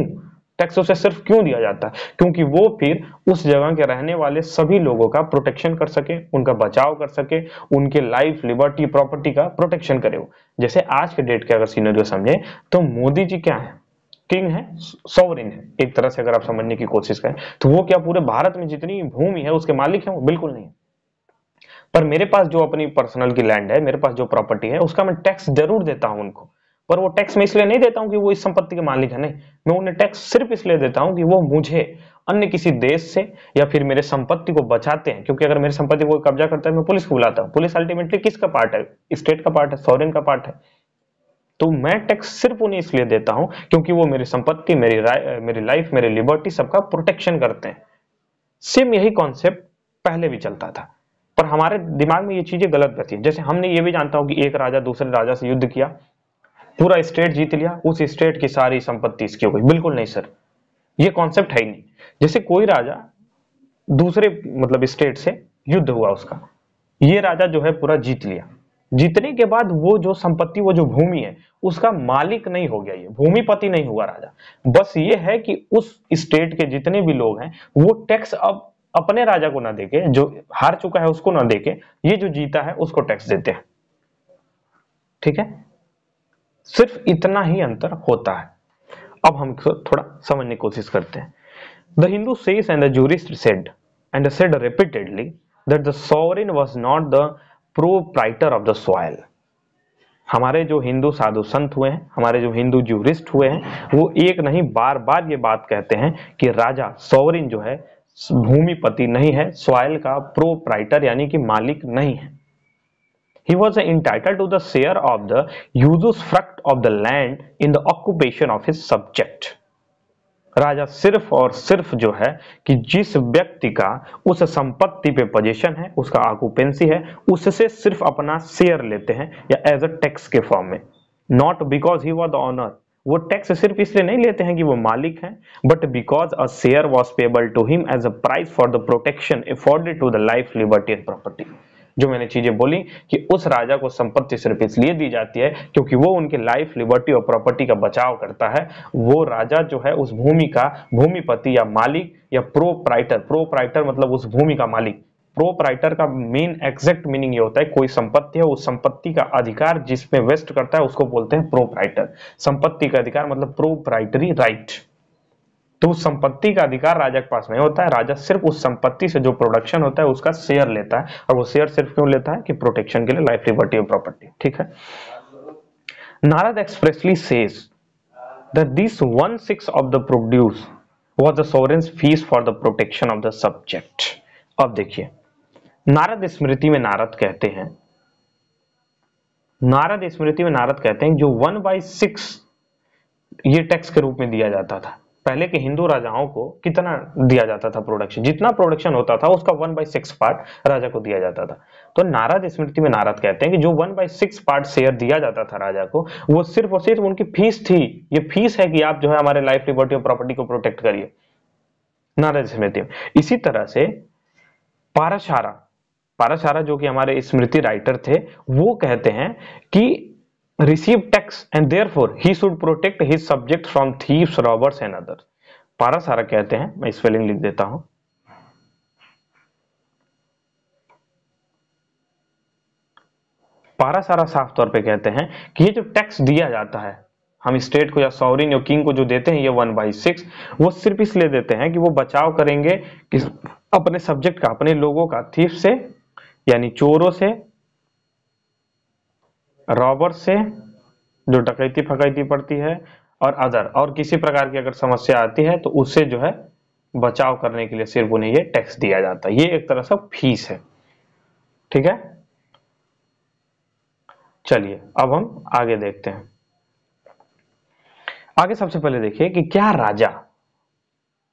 टैक्स उसे सिर्फ क्यों दिया जाता है, क्योंकि वो फिर उस जगह के रहने वाले सभी लोगों का प्रोटेक्शन कर सके, उनका बचाव कर सके, उनके लाइफ, लिबर्टी, प्रॉपर्टी का प्रोटेक्शन करे। वो जैसे आज के डेट के अगर सीनरियो समझे तो मोदी जी क्या है, किंग है, सॉवरेन है एक तरह से। अगर आप समझने की कोशिश करें तो वो क्या पूरे भारत में जितनी भूमि है उसके मालिक है? वो बिल्कुल नहीं। पर मेरे पास जो अपनी पर्सनल की लैंड है, मेरे पास जो प्रॉपर्टी है, उसका मैं टैक्स जरूर देता हूं उनको। पर वो टैक्स मैं इसलिए नहीं देता हूं कि वो इस संपत्ति के मालिक है, नहीं, मैं उन्हें टैक्स सिर्फ इसलिए देता हूं कि वो मुझे अन्य किसी देश से या फिर मेरे संपत्ति को बचाते हैं। क्योंकि अगर मेरी संपत्ति को कब्जा करता है, मैं पुलिस को बुलाता हूं। पुलिस अल्टीमेटली किसका पार्ट है? स्टेट का पार्ट है, सॉवरेन का पार्ट है। तो मैं टैक्स सिर्फ उन्हें इसलिए देता हूं क्योंकि वो मेरी संपत्ति, मेरी लाइफ, मेरी लिबर्टी सबका प्रोटेक्शन करते हैं। सेम यही कॉन्सेप्ट पहले भी चलता था, पर हमारे दिमाग में ये चीजें गलत रहती है। जैसे हमने ये भी जानता हूं कि एक राजा दूसरे राजा से युद्ध किया, पूरा स्टेट जीत लिया, उस स्टेट की सारी संपत्ति इसकी हो गई। बिल्कुल नहीं सर, ये कॉन्सेप्ट है ही नहीं। जैसे कोई राजा दूसरे मतलब स्टेट से युद्ध हुआ उसका, ये राजा जो है पूरा जीत लिया, जीतने के बाद वो जो संपत्ति, वो जो भूमि है, उसका मालिक नहीं हो गया, ये भूमिपति नहीं हुआ राजा। बस ये है कि उस स्टेट के जितने भी लोग हैं वो टैक्स अब अपने राजा को ना देके, जो हार चुका है उसको ना देके, ये जो जीता है उसको टैक्स देते हैं। ठीक है, सिर्फ इतना ही अंतर होता है। अब हम थोड़ा समझने की कोशिश करते हैं। The Hindu says and the jurist said repeatedly that the sovereign was not the proprietor of the soil. हमारे जो हिंदू साधु संत हुए हैं, हमारे जो हिंदू जूरिस्ट हुए हैं, वो एक नहीं बार बार ये बात कहते हैं कि राजा, सोवरेन जो है, भूमिपति नहीं है, सॉइल का प्रोप्राइटर यानी कि मालिक नहीं है। He was entitled to the share of the usufruct of the land in the occupation of his subject. राजा सिर्फ और सिर्फ जो है कि जिस व्यक्ति का उस संपत्ति पे पोजीशन है, उसका ऑक्यूपेंसी है, उससे सिर्फ अपना शेयर लेते हैं या एज अ टैक्स के फॉर्म में, not because he was the owner. वो टैक्स सिर्फ इसलिए नहीं लेते हैं कि वो मालिक हैं, but because a share was payable to him as a price for the protection afforded to the life, liberty and property. जो मैंने चीजें बोली कि उस राजा को संपत्ति सिर्फ इसलिए दी जाती है क्योंकि वो उनके लाइफ, लिबर्टी और प्रॉपर्टी का बचाव करता है। वो राजा जो है उस भूमि का भूमिपति या मालिक या प्रोप्राइटर, प्रोप्राइटर मतलब उस भूमि का मालिक। प्रोप्राइटर का मेन एग्जैक्ट मीनिंग ये होता है कोई संपत्ति है, उस संपत्ति का अधिकार जिसमें वेस्ट करता है उसको बोलते हैं प्रोप्राइटर। संपत्ति का अधिकार मतलब प्रोप्राइटरी राइट। तो उस संपत्ति का अधिकार राजा के पास नहीं होता है, राजा सिर्फ उस संपत्ति से जो प्रोडक्शन होता है उसका शेयर लेता है। और वो शेयर सिर्फ क्यों लेता है कि प्रोटेक्शन के लिए, लाइफ, लिबर्टी और प्रॉपर्टी। ठीक है। Narada expressly says that this 1/6 of the produce was the sovereign's fees for the protection of the subject. अब देखिए, नारद स्मृति में नारद कहते हैं, नारद स्मृति में नारद कहते हैं जो 1/6 ये टैक्स के रूप में दिया जाता था। पहले के हिंदू राजाओं को कितना दिया जाता था प्रोडक्शन, जितना प्रोडक्शन होता था उसका 1/6 पार्ट राजा को दिया जाता था। तो नारद स्मृति में नारद कहते हैं कि जो 1/6 पार्ट शेयर दिया जाता था राजा को, वो सिर्फ और सिर्फ उनकी फीस थी। ये फीस है कि आप जो है हमारे लाइफ, लिबर्टी और प्रॉपर्टी को प्रोटेक्ट करिए, नारद स्मृति में। इसी तरह से पाराशारा, पाराशारा जो कि हमारे स्मृति राइटर थे, वो कहते हैं कि receive tax and therefore he should protect his subject from thieves, robbers and others। पारासारा कहते हैं, मैं स्पेलिंग लिख देता हूं, पारासारा साफ तौर पे कहते हैं कि ये जो टैक्स दिया जाता है हम स्टेट को या सॉवरिन या किंग को जो देते हैं, ये 1/6, वो सिर्फ इसलिए देते हैं कि वो बचाव करेंगे कि अपने सब्जेक्ट का, अपने लोगों का थीफ से यानी चोरों से, रॉबर से जो डकैती फकैती पड़ती है, और अदर और किसी प्रकार की अगर समस्या आती है तो उससे जो है बचाव करने के लिए सिर्फ उन्हें ये टैक्स दिया जाता है। ये एक तरह से फीस है। ठीक है, चलिए अब हम आगे देखते हैं। आगे सबसे पहले देखिए कि क्या राजा,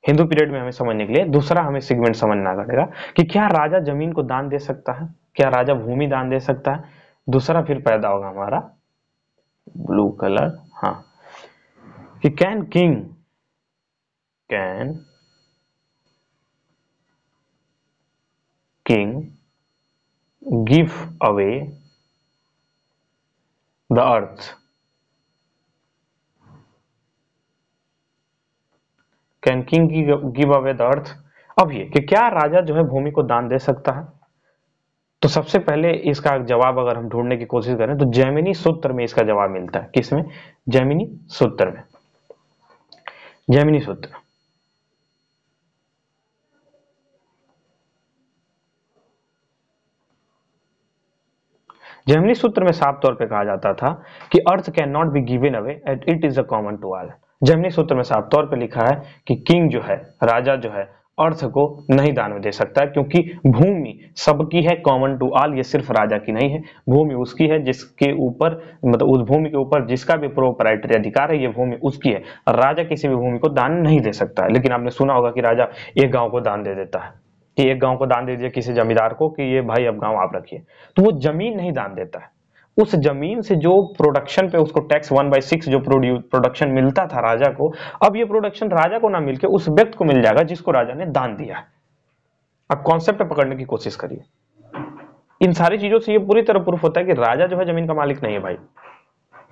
हिंदू पीरियड में हमें समझने के लिए दूसरा हमें सेगमेंट समझना पड़ेगा कि क्या राजा जमीन को दान दे सकता है, क्या राजा भूमि दान दे सकता है। दूसरा फिर पैदा होगा हमारा ब्लू कलर, हाँ, कि can king give away the earth, can king give away the earth. अब ये कि क्या राजा जो है भूमि को दान दे सकता है, तो सबसे पहले इसका जवाब अगर हम ढूंढने की कोशिश करें तो जैमिनी सूत्र में इसका जवाब मिलता है। किसमें? जैमिनी सूत्र में। जैमिनी सूत्र, जैमिनी सूत्र में साफ तौर पे कहा जाता था कि earth can not be given away and it is a common to all. Jaimini Sutra में साफ तौर पे लिखा है कि किंग जो है, राजा जो है, अर्थ को नहीं दान में दे सकता क्योंकि भूमि सबकी है, कॉमन टू ऑल। ये सिर्फ राजा की नहीं है, भूमि उसकी है जिसके ऊपर, मतलब उस भूमि के ऊपर जिसका भी प्रोप्राइटरी अधिकार है, ये भूमि उसकी है। राजा किसी भी भूमि को दान नहीं दे सकता है। लेकिन आपने सुना होगा कि राजा एक गांव को दान दे देता है, कि एक गांव को दान दे दिया किसी जमींदार को कि ये भाई अब गांव आप रखिए, तो वो जमीन नहीं दान देता है। उस जमीन से जो प्रोडक्शन पे उसको टैक्स 1/6 जो प्रोडक्शन मिलता था राजा को, अब ये प्रोडक्शन राजा को ना मिलके उस व्यक्ति को मिल जाएगा जिसको राजा ने दान दिया। अब कॉन्सेप्ट पकड़ने की कोशिश करिए। इन सारी चीजों से ये पूरी तरह प्रूफ होता है कि राजा जो है जमीन का मालिक नहीं है भाई,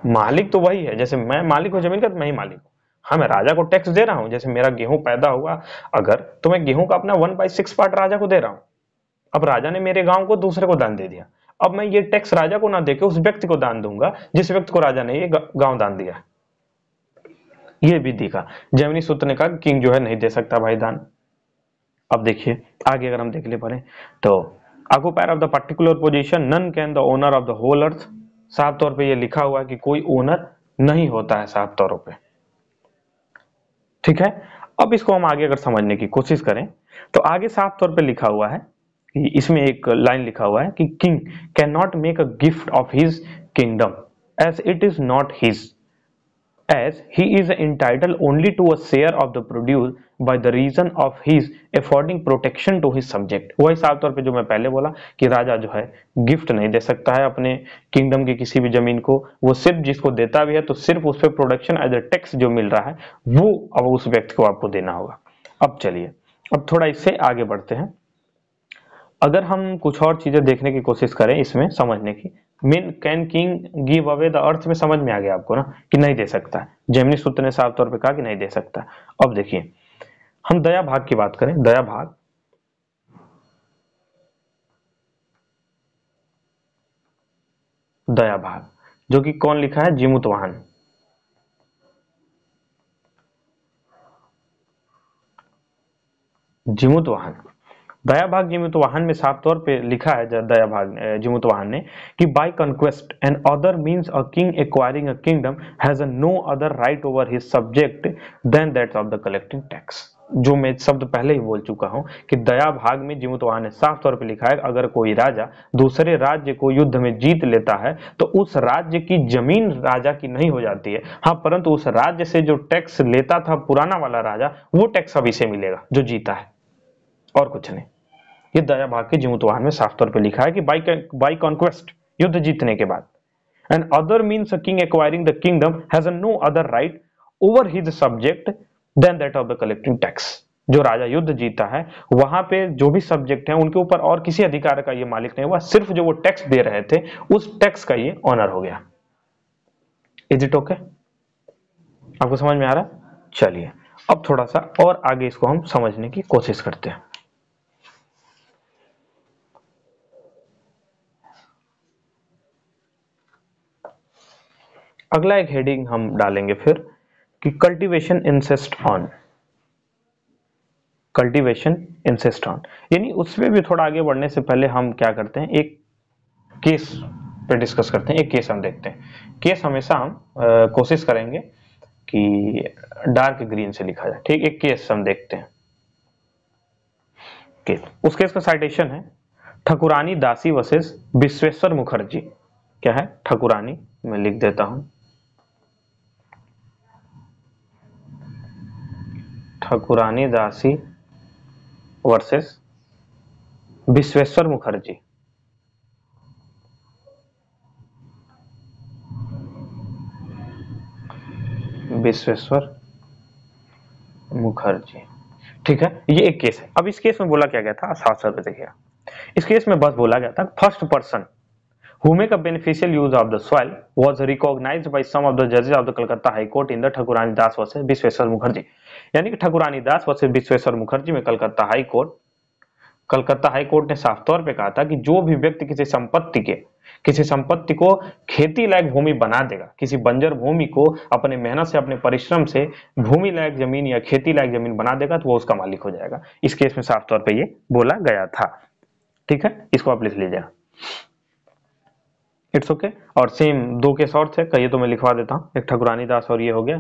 मालिक तो वही है। जैसे मैं मालिक हूं जमीन का, तो मैं ही मालिक हूं। हाँ, मैं राजा को टैक्स दे रहा हूं। जैसे मेरा गेहूं पैदा हुआ अगर, तो मैं गेहूं का अपना 1/6 पार्ट राजा को दे रहा हूं। अब राजा ने मेरे गांव को दूसरे को दान दे दिया, अब मैं ये टैक्स राजा को ना देके उस व्यक्ति को दान दूंगा जिस व्यक्ति को राजा ने ये गांव दान दिया। ये भी देखा, जैमिनी सूत्र ने कहा किंग जो है नहीं दे सकता भाई दान। अब देखिए आगे अगर हम देख ले पड़े तो occupier of the particular position none can the owner of the whole earth. साफ तौर पे ये लिखा हुआ है कि कोई ओनर नहीं होता है साफ तौर पे। ठीक है, अब इसको हम आगे अगर समझने की कोशिश करें तो आगे साफ तौर पे लिखा हुआ है कि इसमें एक लाइन लिखा हुआ है कि king can not make a gift of his kingdom as it is not his, as he is entitled only to a share of the produce by the reason of his affording protection to his subject। वही साफ तौर पे जो मैं पहले बोला कि राजा जो है गिफ्ट नहीं दे सकता है अपने किंगडम की किसी भी जमीन को, वो सिर्फ जिसको देता भी है तो सिर्फ उस पर प्रोडक्शन एज ए टैक्स जो मिल रहा है वो अब उस व्यक्ति को आपको देना होगा। अब चलिए अब थोड़ा इससे आगे बढ़ते हैं। अगर हम कुछ और चीजें देखने की कोशिश करें इसमें समझने की, mean can king give away the earth में समझ में आ गया आपको ना कि नहीं दे सकता है, जेमिनी सूत्र ने साफ तौर पे कहा कि नहीं दे सकता। अब देखिए हम दया भाग की बात करें, दया भाग, दया भाग जो कि कौन लिखा है, जीमूतवाहन। जीमूतवाहन, दया भाग जीमूतवाहन में साफ तौर पे लिखा है दया भाग जीमूतवाहन ने कि by conquest and other means a king acquiring a kingdom has no other right over his subject than that of the collecting tax. जो मैं शब्द पहले ही बोल चुका हूं कि दया भाग में जीमूतवाहन ने साफ तौर पे लिखा है अगर कोई राजा दूसरे राज्य को युद्ध में जीत लेता है तो उस राज्य की जमीन राजा की नहीं हो जाती है, हाँ परंतु उस राज्य से जो टैक्स लेता था पुराना वाला राजा वो टैक्स अभी से मिलेगा जो जीता है, और कुछ नहीं। ये दया भाग के जीमूतवाहन में साफ तौर पे लिखा है कि बाय कॉन्क्वेस्ट युद्ध जीतने के बाद, and other means a king acquiring the kingdom has no other right over his subject than that of the collecting tax. जो राजा युद्ध जीता है वहां पे जो भी सब्जेक्ट हैं उनके ऊपर और किसी अधिकार का ये मालिक नहीं हुआ, सिर्फ जो वो टैक्स दे रहे थे उस टैक्स का ये ऑनर हो गया। Is it okay? आपको समझ में आ रहा है? चलिए अब थोड़ा सा और आगे इसको हम समझने की कोशिश करते हैं। अगला एक हेडिंग हम डालेंगे फिर कि cultivation insist on, cultivation insist on, यानी उसमें भी थोड़ा आगे बढ़ने से पहले हम क्या करते हैं एक केस पे डिस्कस करते हैं। एक केस हम देखते हैं, केस हमेशा हम कोशिश करेंगे कि डार्क ग्रीन से लिखा जाए, ठीक। एक केस हम देखते हैं, केस, उस केस का साइटेशन है ठकुरानी दासी वर्सेस विश्वेश्वर मुखर्जी। क्या है? ठकुरानी, मैं लिख देता हूं, ठकुरानी दासी वर्सेस विश्वेश्वर मुखर्जी। विश्वेश्वर मुखर्जी, ठीक है। ये एक केस है। अब इस केस में बोला क्या गया था, साफ साफ देखिए, इस केस में बस बोला गया था first person who make a beneficial use of the soil was recognized by some of the judges of the Calcutta High Court in the Thakurani Das versus Bishweshwar Mukherjee. यानी कि ठकुरानी दास वर्सेस विश्वेश्वर मुखर्जी में कलकत्ता हाई कोर्ट ने साफ तौर पे कहा था कि जो भी व्यक्ति किसी संपत्ति को खेती लायक भूमि बना देगा, किसी बंजर भूमि को अपने मेहनत से अपने परिश्रम से भूमि लायक जमीन या खेती लायक जमीन बना देगा तो वो उसका मालिक हो जाएगा। इस केस में साफ तौर पे ये बोला गया था, ठीक है। इसको आप लिख लीजिएगा, इट्स ओके। और सेम दो केस और थे, कहिए तो मैं लिखवा देता हूँ, एक ठकुरानी दास और ये हो गया,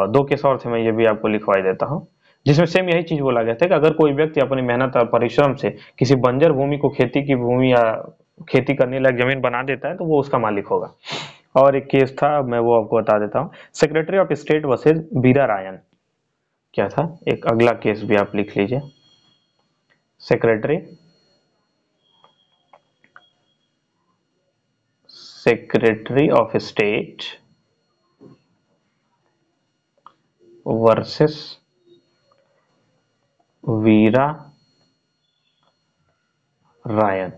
दो केस और थे, मैं ये भी आपको लिखवा देता हूँ, जिसमें सेम यही चीज बोला गया था कि अगर कोई व्यक्ति अपनी मेहनत और परिश्रम से किसी बंजर भूमि को खेती की भूमि या खेती करने लायक जमीन बना देता है तो वो उसका मालिक होगा। और एक केस था, मैं वो आपको बता देता हूँ, secretary of state versus Bira Rayan. क्या था? एक अगला केस भी आप लिख लीजिए, secretary of state versus Vira Rayan,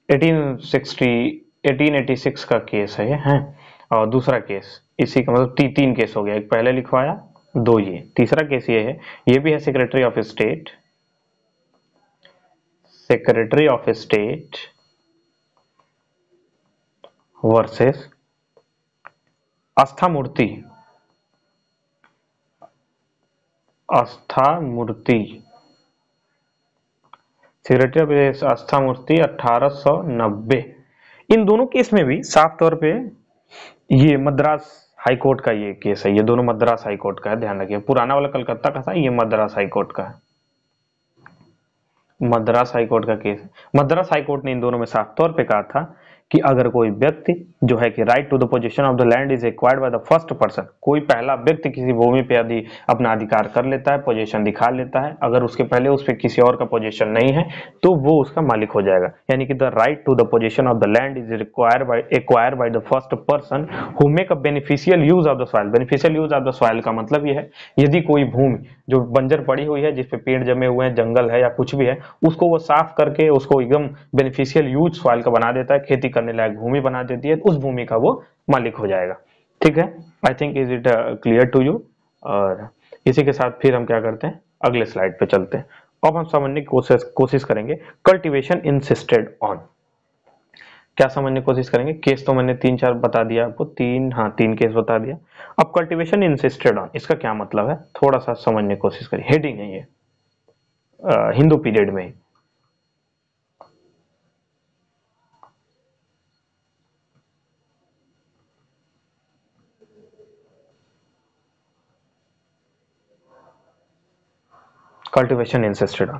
1886 का केस है ये, है। और दूसरा केस इसी का मतलब तीन केस हो गया, एक पहले लिखवाया, दो ये, तीसरा केस ये है, ये भी है secretary of state versus Astha Murti secretary of Astha Murti 1890। इन दोनों केस में भी साफ तौर पे ये मद्रास हाई कोर्ट का ये केस है, ये दोनों मद्रास हाई कोर्ट का है, ध्यान रखिए। पुराना वाला कलकत्ता का था, ये मद्रास हाई कोर्ट का है। मद्रास हाईकोर्ट का केस है। मद्रास हाईकोर्ट ने इन दोनों में साफ तौर पे कहा था कि अगर कोई व्यक्ति जो है कि right to the position of the land is acquired by the first person, कोई पहला व्यक्ति किसी भूमि पे यदि अपना अधिकार कर लेता है, पोजीशन दिखा लेता है, अगर उसके पहले उस पे किसी और का पोजीशन नहीं है तो वो उसका मालिक हो जाएगा। यानी कि the right to the position of the land is acquired by the first person who make a beneficial use of the soil. Beneficial use of the soil का मतलब यह है यदि कोई भूमि जो बंजर पड़ी हुई है, जिसपे पेड़ जमे हुए हैं, जंगल है या कुछ भी है, उसको वो साफ करके उसको एकदम बेनिफिशियल यूज सॉइल का बना देता है, खेती करने लायक भूमि बना देती है, उस भूमि का वो मालिक हो जाएगा। ठीक है, I think is it clear to you. और इसी के साथ फिर हम क्या करते हैं, अगले स्लाइड पे चलते हैं। अब हम समझने की कोशिश करेंगे कल्टीवेशन इंसिस्टेड ऑन। क्या समझने की कोशिश करेंगे, केस तो मैंने 3-4 बता दिया आपको, 3 केस बता दिया। अब कल्टीवेशन इंसिस्टेड ऑन, इसका क्या मतलब है, थोड़ा सा समझने की कोशिश करिए। हेडिंग है ये हिंदू पीरियड में। कल्टीवेशन इंसिस्टेड ऑन,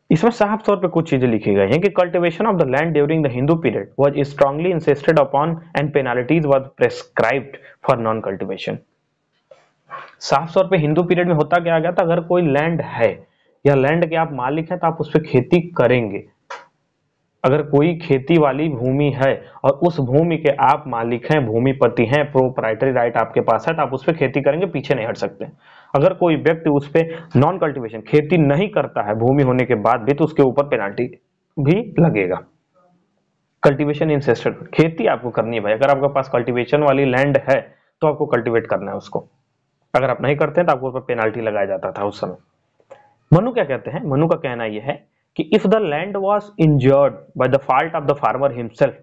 इसमें साफ तौर पे कुछ चीजें लिखी गई हैं कि cultivation of the land during the Hindu period was strongly insisted upon and penalties was prescribed for non cultivation. साफ तौर पे हिंदू पीरियड में होता क्या गया था, अगर कोई लैंड है या लैंड के आप मालिक हैं तो आप उस पर खेती करेंगे। अगर कोई खेती वाली भूमि है और उस भूमि के आप मालिक हैं, भूमिपति हैं, प्रोप्राइटरी राइट आपके पास है, तो आप उस पर खेती करेंगे, पीछे नहीं हट सकते। अगर कोई व्यक्ति उस पर नॉन कल्टीवेशन खेती नहीं करता है भूमि होने के बाद भी, तो उसके ऊपर पेनाल्टी भी लगेगा। कल्टीवेशन इंसिस्टेड, खेती आपको करनी है भाई। अगर आपके पास कल्टीवेशन वाली लैंड है तो आपको कल्टीवेट करना है उसको। अगर आप नहीं करते हैं तो आपको ऊपर पेनाल्टी लगाया जाता था उस समय। मनु क्या कहते हैं, मनु का कहना यह है कि if the land was injured by the fault of the farmer himself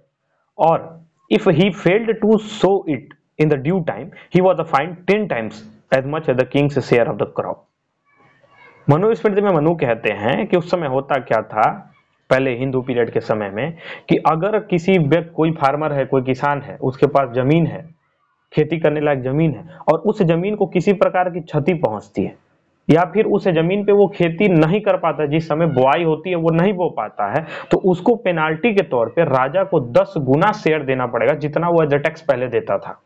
और if he failed to sow it in the due time he was fined 10 times as much as the king's share of the crop. Manusmriti में मनु कहते हैं कि उस समय होता क्या था, पहले हिंदू पीरियड के समय में, कि अगर किसी व्यक्ति, कोई फार्मर है, कोई किसान है, उसके पास जमीन है, खेती करने लायक जमीन है, और उस जमीन को किसी प्रकार की क्षति पहुंचती है या फिर उस जमीन पे वो खेती नहीं कर पाता, जिस समय बुआई होती है वो नहीं बो पाता है, तो उसको पेनाल्टी के तौर पे राजा को 10 गुना शेयर देना पड़ेगा जितना वो एज टैक्स पहले देता था।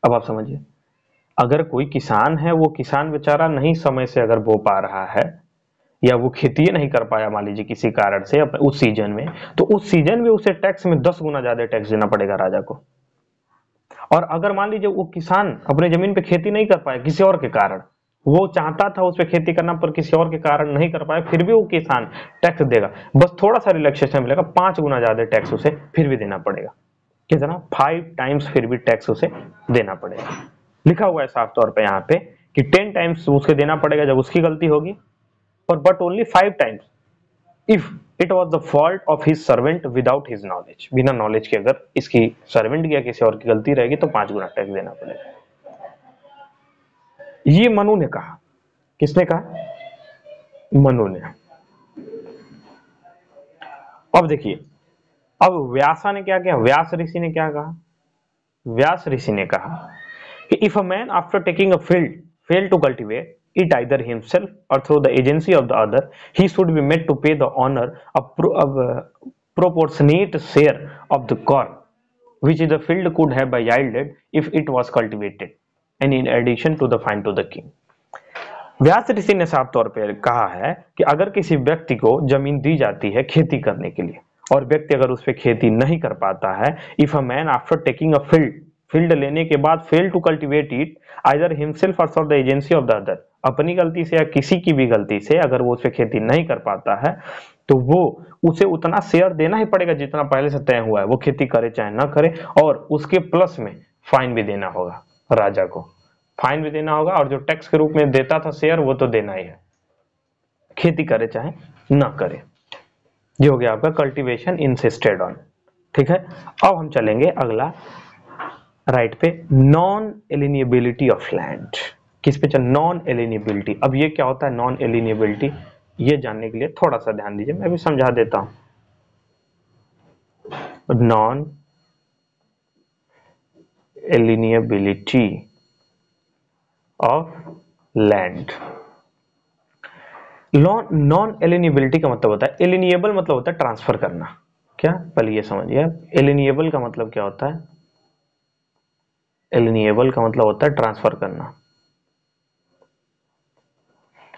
अब आप समझिए, अगर कोई किसान है, वो किसान बेचारा नहीं समय से अगर बो पा रहा है या वो खेती नहीं कर पाया मान लीजिए किसी कारण से उस सीजन में, तो उस सीजन में उसे टैक्स में 10 गुना ज्यादा टैक्स देना पड़ेगा राजा को। और अगर मान लीजिए वो किसान अपने जमीन पे खेती नहीं कर पाया किसी और के कारण, वो चाहता था उस पर खेती करना पर किसी और के कारण नहीं कर पाया, फिर भी वो किसान टैक्स देगा, बस थोड़ा सा रिलैक्सेशन मिलेगा, 5 गुना ज्यादा टैक्स उसे फिर भी देना पड़ेगा। कितना, 5 times फिर भी टैक्स उसे देना पड़ेगा। लिखा हुआ है साफ तौर पे यहाँ पे कि 10 times उसे देना पड़ेगा जब उसकी गलती होगी, और but only 5 times if it was the fault of his servant without his knowledge. बिना नॉलेज के अगर इसकी सर्वेंट या किसी और की गलती रहेगी तो 5 गुना टैक्स देना पड़ेगा। ये मनु ने कहा। किसने कहा, मनु ने। अब देखिए, अब व्यासा ने क्या किया, व्यास ऋषि ने क्या कहा, व्यास ऋषि ने कहा कि if a man after taking a field fail to cultivate it either himself or through the agency of the other, he should be made to pay the owner a proportionate share of the corn which the field could have yielded if it was cultivated, and in addition to the fine to the king। व्यास ऋषि ने साफ तौर पर कहा है कि अगर किसी व्यक्ति को जमीन दी जाती है खेती करने के लिए और व्यक्ति अगर उस पर खेती नहीं कर पाता है, if a man after taking a field लेने के बाद fail to cultivate it either himself और for the agency of the other, अपनी गलती से या किसी की भी गलती से अगर वो उस पर खेती नहीं कर पाता है, तो वो उसे उतना शेयर देना ही पड़ेगा जितना पहले से तय हुआ है, वो खेती करे चाहे ना करे, और उसके प्लस में फाइन भी देना होगा, राजा को फाइन भी देना होगा, और जो टैक्स के रूप में देता था शेयर वो तो देना ही है, खेती करे चाहे ना करे। ये हो गया आपका कल्टीवेशन इंसिस्टेड ऑन। ठीक है, अब हम चलेंगे अगला राइट पे, नॉन एलिनिएबिलिटी ऑफ लैंड। किस पे चल, नॉन एलिनिएबिलिटी। अब ये क्या होता है नॉन एलिनिएबिलिटी, ये जानने के लिए थोड़ा सा ध्यान दीजिए, मैं भी समझा देता हूं। Non alienability of land. Non alienability का मतलब होता है, एलिनिएबल मतलब होता है ट्रांसफर करना। क्या, पहले ये समझिए आप, एलिनिएबल का मतलब क्या होता है? एलिनिएबल का मतलब होता है ट्रांसफर करना,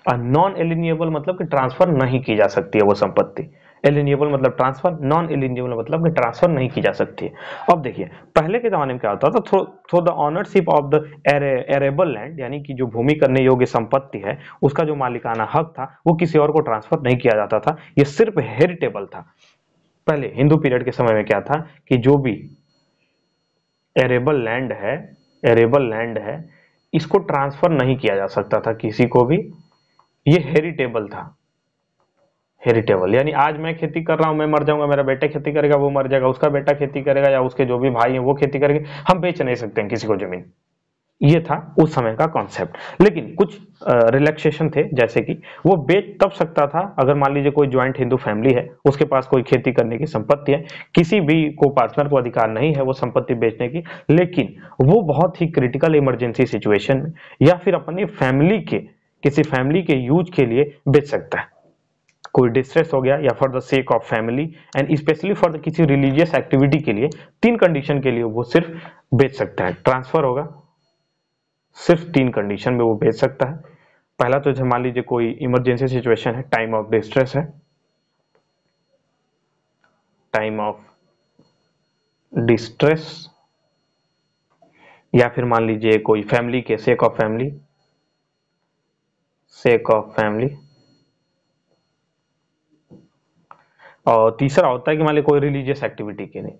और नॉन एलिनिएबल मतलब कि ट्रांसफर नहीं की जा सकती है वो संपत्ति। एलिनिएबल मतलब ट्रांसफर, नॉन एलिनिएबल मतलब कि ट्रांसफर नहीं की जा सकती है। अब देखिए पहले के जमाने में क्या होता था, through the ownership of the arable land, यानी कि जो भूमि करने योग्य संपत्ति है उसका जो मालिकाना हक था वो किसी और को ट्रांसफर नहीं किया जाता था, ये सिर्फ हेरिटेबल था। पहले हिंदू पीरियड के समय में क्या था कि जो भी एरेबल लैंड है, एरेबल लैंड है, इसको ट्रांसफर नहीं किया जा सकता था किसी को भी, ये हेरिटेबल था। हेरिटेबल यानी आज मैं खेती कर रहा हूं, मैं मर जाऊंगा, मेरा बेटा खेती करेगा, वो मर जाएगा, उसका बेटा खेती करेगा, या उसके जो भी भाई हैं वो खेती करेंगे, हम बेच नहीं सकते हैं किसी को जमीन। ये था उस समय का कॉन्सेप्ट। लेकिन कुछ रिलैक्सेशन थे, जैसे कि वो बेच तब सकता था अगर मान लीजिए कोई ज्वाइंट हिंदू फैमिली है, उसके पास कोई खेती करने की संपत्ति है, किसी भी को पार्टनर को अधिकार नहीं है वो संपत्ति बेचने की, लेकिन वो बहुत ही क्रिटिकल इमरजेंसी सिचुएशन में या फिर अपनी फैमिली के किसी फैमिली के यूज के लिए बेच सकता है। कोई डिस्ट्रेस हो गया या for the sake of family and specially for the किसी रिलीजियस एक्टिविटी के लिए, तीन कंडीशन के लिए वो सिर्फ बेच सकता है। ट्रांसफर होगा सिर्फ तीन कंडीशन में वो बेच सकता है। पहला तो मान लीजिए कोई इमरजेंसी सिचुएशन है, टाइम ऑफ डिस्ट्रेस है, टाइम ऑफ डिस्ट्रेस, या फिर मान लीजिए कोई फैमिली के sake of family, sake of family, और तीसरा होता है कि मान लीजिए कोई रिलीजियस एक्टिविटी के लिए,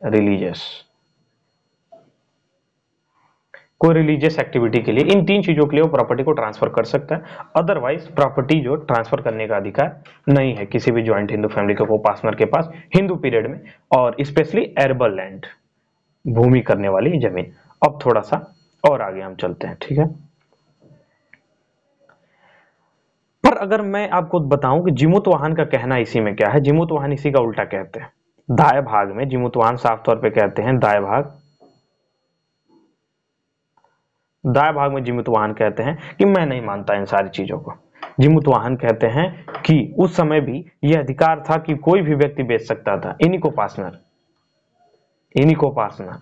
कोई रिलीजियस एक्टिविटी के लिए, इन तीन चीजों के लिए वो प्रॉपर्टी को ट्रांसफर कर सकता है। अदरवाइज प्रॉपर्टी जो ट्रांसफर करने का अधिकार नहीं है किसी भी ज्वाइंट हिंदू फैमिली के को पार्टनर के पास हिंदू पीरियड में, और स्पेशली एरेबल लैंड, भूमि करने वाली जमीन। अब थोड़ा सा और आगे हम चलते हैं, ठीक है। पर अगर मैं आपको बताऊं कि जिमुत वाहन का कहना इसी में क्या है, जिमुत वाहन इसी का उल्टा कहते हैं। दाएं भाग में जिमुत वाहन साफ तौर पे कहते हैं, दाएं भाग, दाएं भाग में जिमुत वाहन कहते हैं कि मैं नहीं मानता इन सारी चीजों को। जिमुत वाहन कहते हैं कि उस समय भी यह अधिकार था कि कोई भी व्यक्ति बेच सकता था, इन्हीं को पार्टनर, इन्हीं को पार्टनर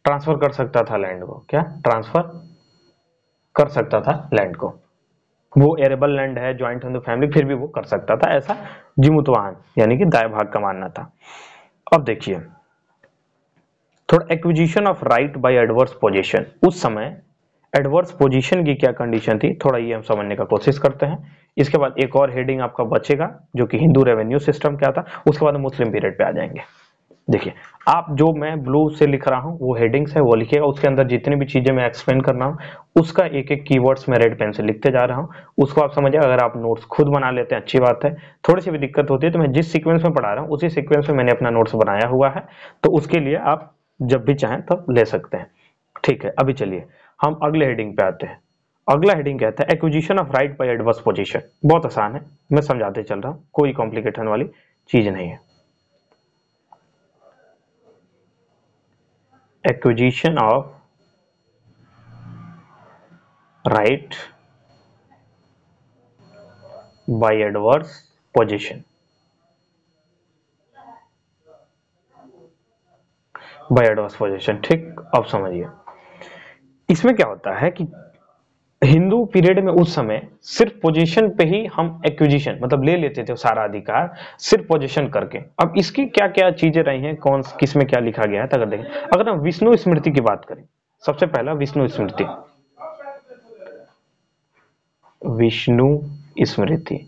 ट्रांसफर कर सकता था लैंड को। क्या ट्रांसफर कर सकता था लैंड को, वो एरेबल लैंड है, ज्वाइंट हिंदू फैमिली, फिर भी वो कर सकता था, ऐसा जिमुत वाहन यानी कि दाएं भाग का मानना था। अब देखिए थोड़ा acquisition of right by adverse possession, उस समय एडवर्स पोजीशन की क्या कंडीशन थी, थोड़ा ये हम समझने का कोशिश करते हैं। इसके बाद एक और हेडिंग आपका बचेगा जो कि हिंदू रेवेन्यू सिस्टम क्या था, उसके बाद मुस्लिम पीरियड पे आ जाएंगे। देखिए आप जो मैं ब्लू से लिख रहा हूं वो हेडिंग्स है, वो लिखिएगा, उसके अंदर जितनी भी चीजें मैं एक्सप्लेन कर रहा हूं उसका एक एक कीवर्ड्स में रेड पेन से लिखते जा रहा हूं, उसको आप समझिए। अगर आप नोट्स खुद बना लेते हैं अच्छी बात है, थोड़ी सी भी दिक्कत होती है तो मैं जिस सीक्वेंस में पढ़ा रहा हूं उसी सीक्वेंस में मैंने अपना नोट्स बनाया हुआ है, तो उसके लिए आप जब भी चाहें तब ले सकते हैं, ठीक है। अभी चलिए हम अगले हेडिंग पे आते हैं। अगला हेडिंग कहता है acquisition of right by adverse possession. बहुत आसान है, मैं समझाते चल रहा हूं, कोई कॉम्प्लिकेशन वाली चीज नहीं है। Acquisition of right by adverse possession, by adverse possession, ठीक। अब समझिए इसमें क्या होता है कि हिंदू पीरियड में उस समय सिर्फ पोजीशन पे ही हम एक्विजिशन मतलब ले लेते थे सारा अधिकार, सिर्फ पोजीशन करके। अब इसकी क्या क्या चीजें रही हैं, कौन किस में क्या लिखा गया है, तो अगर देखें, अगर हम विष्णु स्मृति की बात करें, सबसे पहला विष्णु स्मृति, विष्णु स्मृति,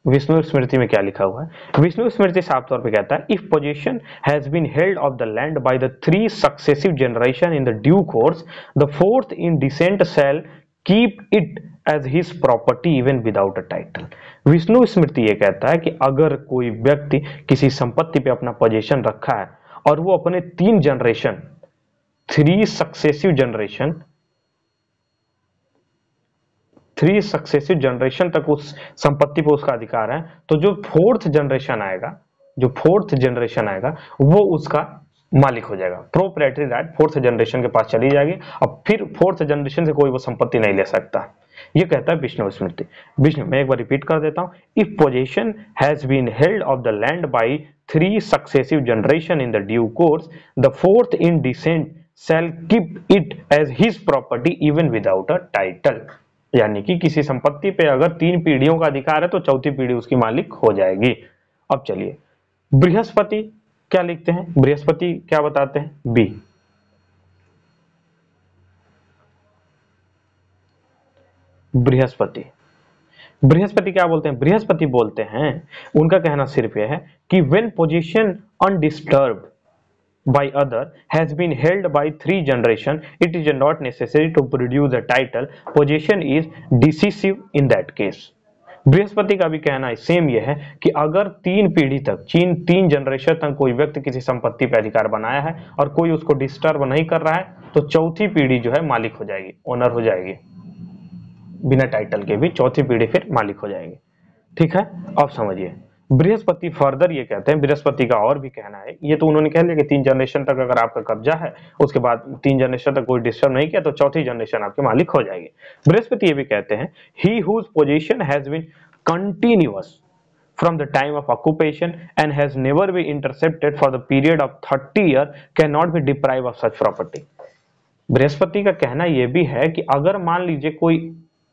विष्णु स्मृति में क्या लिखा हुआ है, विष्णु स्मृति साफ तौर पे कहता है if position has been held of the land by the 3 successive generation in the due course, the 4th in descent shall keep it as his property even without a title. Vishnu Smriti ये कहता है कि अगर कोई व्यक्ति किसी संपत्ति पे अपना पोजीशन रखा है और वो अपने 3 generation, 3 successive generation, 3 successive generation तक उस संपत्ति पर उसका अधिकार है, तो जो 4th जनरेशन आएगा, जो 4th जनरेशन आएगा वो उसका मालिक हो जाएगा। प्रोप्राइटरी राइट फोर्थ जनरेशन के पास चली जाएगी और फिर फोर्थ जनरेशन से कोई वो संपत्ति नहीं ले सकता। ये कहता है विष्णु स्मृति। विष्णु, मैं एक बार रिपीट कर देता हूं, if possession has been held of the land by 3 successive generation in the due course, the fourth in descent shall keep it as his property even without a title. यानी कि किसी संपत्ति पे अगर 3 पीढ़ियों का अधिकार है तो चौथी पीढ़ी उसकी मालिक हो जाएगी। अब चलिए बृहस्पति क्या लिखते हैं, बृहस्पति क्या बताते हैं, बी। बृहस्पति, बृहस्पति क्या बोलते हैं, बृहस्पति बोलते हैं, उनका कहना सिर्फ यह है कि when position undisturbed by other has been held by 3 generation, it is not necessary to produce a title, possession is decisive in that case। Brihaspati का भी कहना है सेम ये है कि अगर 3 पीढ़ी तक, 3 जनरेशन तक कोई व्यक्ति किसी संपत्ति पर अधिकार बनाया है और कोई उसको डिस्टर्ब नहीं कर रहा है तो चौथी पीढ़ी जो है मालिक हो जाएगी, ओनर हो जाएगी, बिना टाइटल के भी चौथी पीढ़ी फिर मालिक हो जाएगी। ठीक है, अब समझिए बृहस्पति फर्दर ये कहते हैं, बृहस्पति का और भी कहना है, ये तो उन्होंने कह लिया कि 3 जनरेशन तक अगर आपका कब्जा है, उसके बाद 3 जनरेशन तक कोई डिस्टर्ब नहीं किया तो चौथी जनरेशन आपके मालिक हो जाएगी। बृहस्पति ये भी कहते हैं, he whose position has been continuous from the time of occupation and has never been intercepted for the period of 30 year cannot be deprived of such property। Brihaspati का कहना यह भी है कि अगर मान लीजिए कोई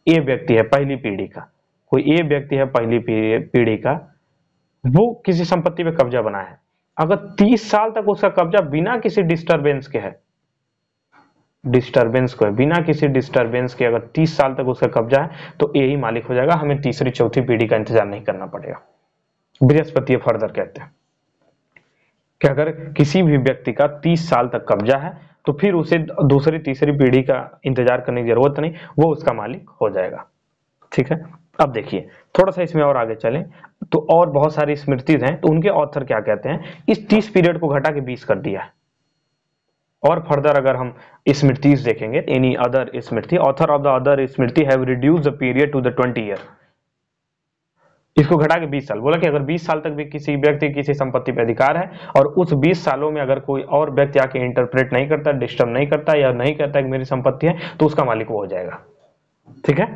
ए व्यक्ति है पहली पीढ़ी का, कोई ए व्यक्ति है पहली पीढ़ी का, वो किसी संपत्ति पे कब्जा बनाया है, अगर 30 साल तक उसका कब्जा बिना किसी डिस्टरबेंस के है, डिस्टरबेंस को है, बिना किसी डिस्टरबेंस के अगर 30 साल तक उसका कब्जा है तो ए ही मालिक हो जाएगा, हमें तीसरी चौथी पीढ़ी का इंतजार नहीं करना पड़ेगा। बृहस्पति फर्दर कहते हैं कि अगर किसी भी व्यक्ति का 30 साल तक कब्जा है तो फिर उसे दूसरी तीसरी पीढ़ी का इंतजार करने की जरूरत नहीं, वो उसका मालिक हो जाएगा। ठीक है, अब देखिए थोड़ा सा इसमें और आगे चलें तो और बहुत सारी स्मृतिज हैं, तो उनके ऑथर क्या कहते हैं, इस 30 पीरियड को घटा के 20 कर दिया है। और फर्दर अगर हम स्मृतिज देखेंगे, एनी अदर स्मृति, ऑथर ऑफ द अदर स्मृति have reduced the period to the 20 year, इसको घटा के 20 साल बोला कि अगर 20 साल तक भी किसी व्यक्ति किसी संपत्ति पे अधिकार है और उस 20 सालों में अगर कोई और व्यक्ति आके इंटरप्रेट नहीं करता, डिस्टर्ब नहीं करता या नहीं कहता कि मेरी संपत्ति है, तो उसका मालिक वो हो जाएगा। ठीक है,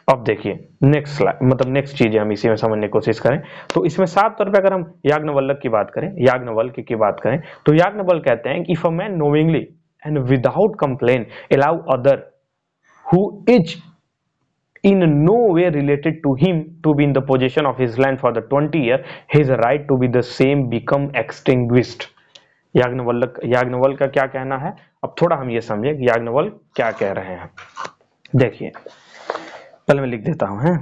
अब देखिए नेक्स्ट स्लाइड, मतलब नेक्स्ट चीजें हम इसी में समझने की कोशिश करें। तो इसमें साफ तौर पे अगर हम याज्ञवल्क्य की बात करें, याज्ञवल्क्य की बात करें तो याज्ञवल्क्य कहते हैं कि if a man knowingly and without complain allow other who is in no way related to him to be in the possession of his land for the 20 year, his right to be the same become extinguished। Yajnavalkya का क्या कहना है, अब थोड़ा हम ये समझे कि याज्ञवल्क्य क्या कह रहे हैं। देखिए पहले मैं लिख देता हूं, है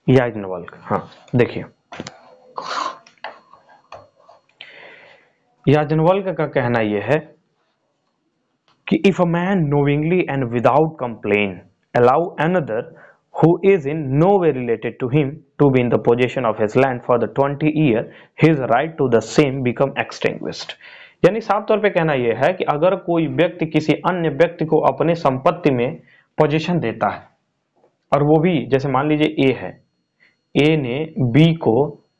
याज्ञवल्क्य, हाँ देखिए याज्ञवल्क्य का कहना यह है कि if a man knowingly and without complain allow another who is in no way related to him to be in the possession of his land for the 20 year, his right to the same become extinguished। यानी साफ तौर पे कहना यह है कि अगर कोई व्यक्ति किसी अन्य व्यक्ति को अपने संपत्ति में पोजीशन देता है और वो भी जैसे मान लीजिए ए है, ए ने बी को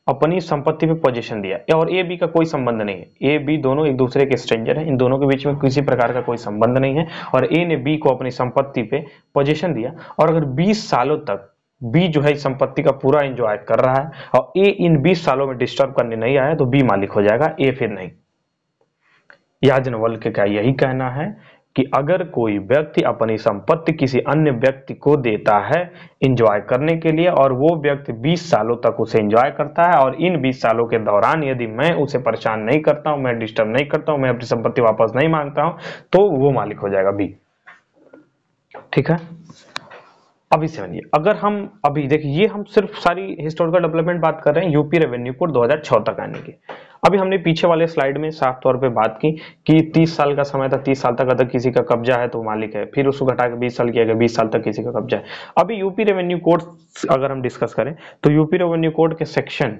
अपनी संपत्ति पे पोजीशन दिया और ए बी का कोई संबंध नहीं है, ए बी दोनों एक दूसरे के स्ट्रेंजर हैं, इन दोनों के बीच में किसी प्रकार का कोई संबंध नहीं है और ए ने बी को अपनी संपत्ति पे पोजीशन दिया और अगर 20 सालों तक बी जो है इस संपत्ति का पूरा एंजॉय कर रहा है और ए इन 20 सालों में डिस्टर्ब करने नहीं आया तो बी मालिक हो जाएगा, ए फिर नहीं। याज्ञवल्क्य का यही कहना है कि अगर कोई व्यक्ति अपनी संपत्ति किसी अन्य व्यक्ति को देता है एंजॉय करने के लिए और वो व्यक्ति 20 सालों तक उसे एंजॉय करता है और इन 20 सालों के दौरान यदि मैं उसे परेशान नहीं करता हूं, मैं डिस्टर्ब नहीं करता हूं, मैं अपनी संपत्ति वापस नहीं मांगता हूं, तो वो मालिक हो जाएगा बी। ठीक है, अभी समझिए अगर हम अभी देखिए ये हम सिर्फ सारी हिस्टोरिकल डेवलपमेंट बात कर रहे हैं यूपी रेवेन्यू कोड 2006 तक आने की। अभी हमने पीछे वाले स्लाइड में साफ तौर पे बात की कि 30 साल का समय था, 30 साल तक अगर किसी का कब्जा है तो मालिक है, फिर उसको घटा के 20 साल किया गया, 20 साल तक किसी का कब्जा है। अभी यूपी रेवेन्यू कोड अगर हम डिस्कस करें तो यूपी रेवेन्यू कोड के सेक्शन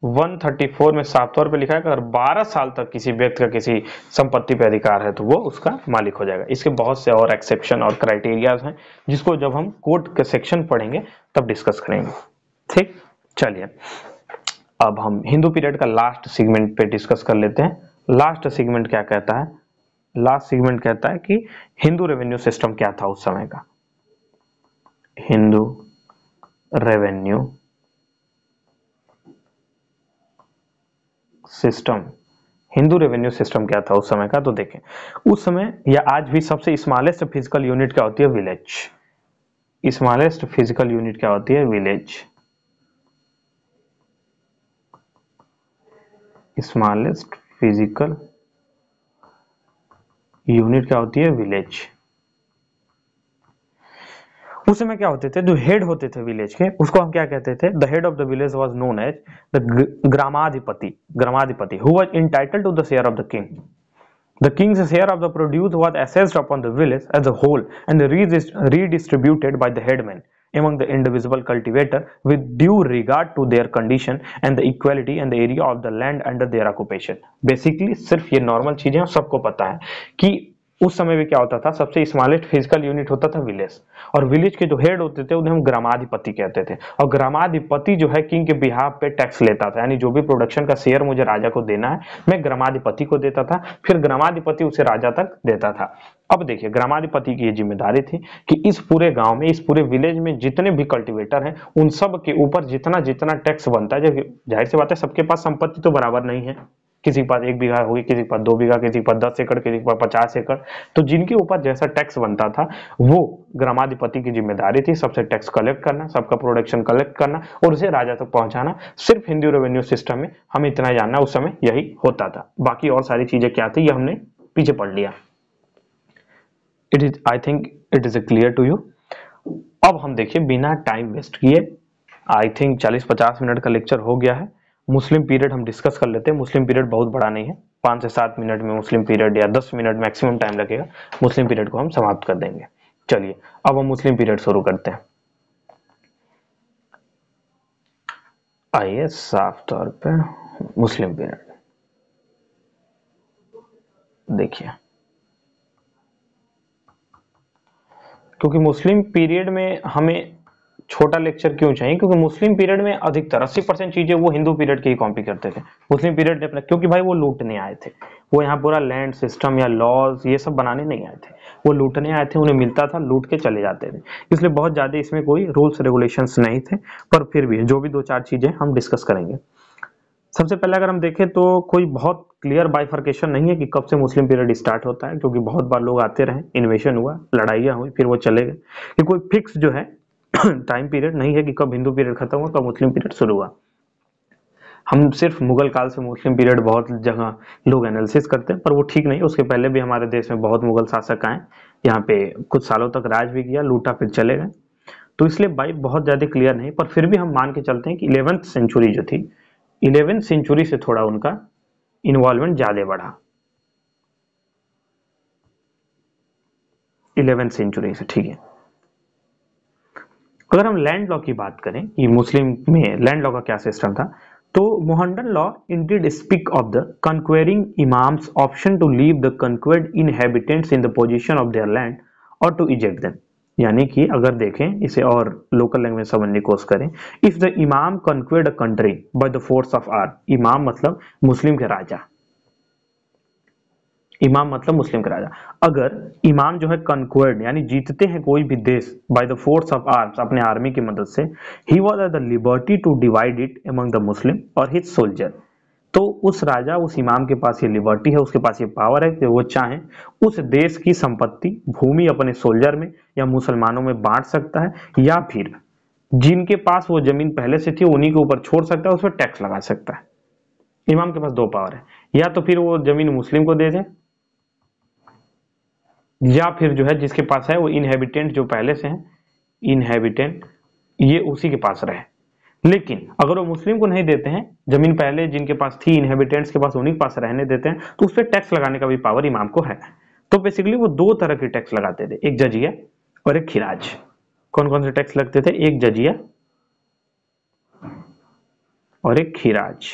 134 में साफ तौर पे लिखा है कि अगर 12 साल तक किसी व्यक्ति का किसी संपत्ति पे अधिकार है तो वो उसका मालिक हो जाएगा। इसके बहुत से और एक्सेप्शन और क्राइटेरियाज हैं जिसको जब हम कोड के सेक्शन पढ़ेंगे तब डिस्कस करेंगे। ठीक, चलिए अब हम हिंदू पीरियड का लास्ट सेगमेंट पे डिस्कस कर लेते हैं। लास्ट सेगमेंट क्या कहता है? लास्ट सेगमेंट कहता है कि हिंदू रेवेन्यू सिस्टम क्या था उस समय का। Hindu revenue system, Hindu revenue system क्या था उस समय का? तो देखें उस समय या आज भी सबसे स्मॉलेस्ट फिजिकल यूनिट क्या होती है? विलेज। स्मॉलेस्ट फिजिकल यूनिट क्या होती है? विलेज। स्मॉलेस्ट फिजिकल यूनिट क्या होती है? विलेज। उस समय क्या होते थे? जो हेड होते थे विलेज के उसको हम क्या कहते थे? The head of the village was known as the gramadhipati. Gramadhipati who was entitled to the share of the king. The king's share of the produce was assessed upon the village as a whole and redistributed by the headman among the individual cultivator with due regard to their condition and the equality and the area of the land under their occupation. Basically सिर्फ ये नॉर्मल चीजें सबको पता है कि उस समय भी क्या होता था? सबसे स्मॉलेस्ट फिजिकल यूनिट होता था विलेज, और विलेज के जो हेड होते थे उन्हें हम ग्रामाधिपति कहते थे। और ग्रामाधिपति जो है किंग के बिहाफ पे टैक्स लेता था, यानी जो भी प्रोडक्शन का शेयर मुझे राजा को देना है मैं ग्रामाधिपति को देता था, फिर ग्रामाधिपति उसे राजा तक देता था। अब देखिए ग्रामाधिपति की ये जिम्मेदारी थी कि इस पूरे गांव में, इस पूरे विलेज में जितने भी कल्टीवेटर हैं उन सब के ऊपर जितना जितना टैक्स बनता है, जाहिर सी बात है सबके पास संपत्ति तो बराबर नहीं है, किसी के पास 1 बीघा होगी, किसी के पास 2 बीघा, किसी के पास 10 एकड़, किसी के पास 50 एकड़, तो जिनके ऊपर जैसा टैक्स बनता था वो ग्रामाधिपति की जिम्मेदारी थी सबसे टैक्स कलेक्ट करना, सबका प्रोडक्शन कलेक्ट करना और उसे राजा तक पहुंचाना। सिर्फ हिंदू रेवेन्यू सिस्टम में हमें इतना जानना उस समय यही होता था। बाकी और सारी चीजें क्या थी ये हमने पीछे पढ़ लिया। It is, I think it is clear to you. अब हम देखिए बिना टाइम वेस्ट किए, आई थिंक 40-50 मिनट का लेक्चर हो गया है। मुस्लिम पीरियड हम डिस्कस कर लेते हैं। मुस्लिम पीरियड बहुत बड़ा नहीं है, 5 से 7 मिनट में मुस्लिम पीरियड या 10 मिनट मैक्सिमम टाइम लगेगा, मुस्लिम पीरियड को हम समाप्त कर देंगे। चलिए अब हम मुस्लिम पीरियड शुरू करते हैं। आइए साफ तौर पे मुस्लिम पीरियड देखिए, क्योंकि मुस्लिम पीरियड में हमें छोटा लेक्चर क्यों चाहिए? क्योंकि मुस्लिम पीरियड में अधिकतर 80% चीजें वो हिंदू पीरियड की ही कॉपी करते थे। मुस्लिम पीरियड ने अपना, क्योंकि भाई वो लूटने आए थे, वो यहाँ पूरा लैंड सिस्टम या लॉज ये सब बनाने नहीं आए थे, वो लूटने आए थे, उन्हें मिलता था लूट के चले जाते थे, इसलिए बहुत ज्यादा इसमें कोई रूल्स रेगुलेशंस नहीं थे। पर फिर भी जो भी 2-4 चीजें हम डिस्कस करेंगे। सबसे पहले अगर हम देखें तो कोई बहुत क्लियर बाइफर्केशन नहीं है कि कब से मुस्लिम पीरियड स्टार्ट होता है, क्योंकि बहुत बार लोग आते रहे, इन्वेशन हुआ, लड़ाइयाँ हुई, फिर वो चले गए। ये कोई फिक्स जो है टाइम पीरियड नहीं है कि कब हिंदू पीरियड खत्म हुआ, कब मुस्लिम पीरियड शुरू हुआ। हम सिर्फ मुगल काल से मुस्लिम पीरियड बहुत जगह लोग एनालिसिस करते हैं, पर वो ठीक नहीं। उसके पहले भी हमारे देश में बहुत मुगल शासक आए, यहाँ पे कुछ सालों तक राज भी किया, लूटा, फिर चले गए। तो इसलिए बाइट बहुत ज्यादा क्लियर नहीं, पर फिर भी हम मान के चलते हैं कि 11वीं सेंचुरी जो थी, 11वीं सेंचुरी से थोड़ा उनका इन्वॉल्वमेंट ज्यादा बढ़ा, 11वीं सेंचुरी से। ठीक है, अगर हम लैंड लॉ की बात करें कि मुस्लिम में लैंड लॉ का क्या सिस्टम था, तो Mohammedan law indeed speak of the conquering imam's option to leave the conquered inhabitants in the position of their land और टू इजेक्ट देम। यानी कि अगर देखें इसे और लोकल लैंग्वेज समझने की कोशिश करें, if the imam conquered a country by the force of arm, इमाम मतलब मुस्लिम के राजा, इमाम मतलब मुस्लिम का राजा, अगर इमाम जो है कंक्वर्ड यानी जीतते हैं कोई भी देश by the force of arms, अपने आर्मी की मदद से, he was at the liberty to divide it among the Muslim और हिज सोल्जर। तो उस राजा, उस इमाम के पास ये लिबर्टी है, उसके पास ये पावर है कि वो चाहे उस देश की संपत्ति, भूमि अपने सोल्जर में या मुसलमानों में बांट सकता है, या फिर जिनके पास वो जमीन पहले से थी उन्हीं के ऊपर छोड़ सकता है, उस पर टैक्स लगा सकता है। इमाम के पास 2 पावर है, या तो फिर वो जमीन मुस्लिम को दे दे, या फिर जो है जिसके पास है वो इनहेबिटेंट जो पहले से हैं, इनहेबिटेंट ये उसी के पास रहे। लेकिन अगर वो मुस्लिम को नहीं देते हैं, जमीन पहले जिनके पास थी इनहेबिटेंट्स के पास, उन्हीं के पास रहने देते हैं, तो उस पर टैक्स लगाने का भी पावर इमाम को है। तो बेसिकली वो 2 तरह के टैक्स लगाते थे, एक जजिया और एक खिराज। कौन कौन से टैक्स लगते थे? एक जजिया और एक खिराज।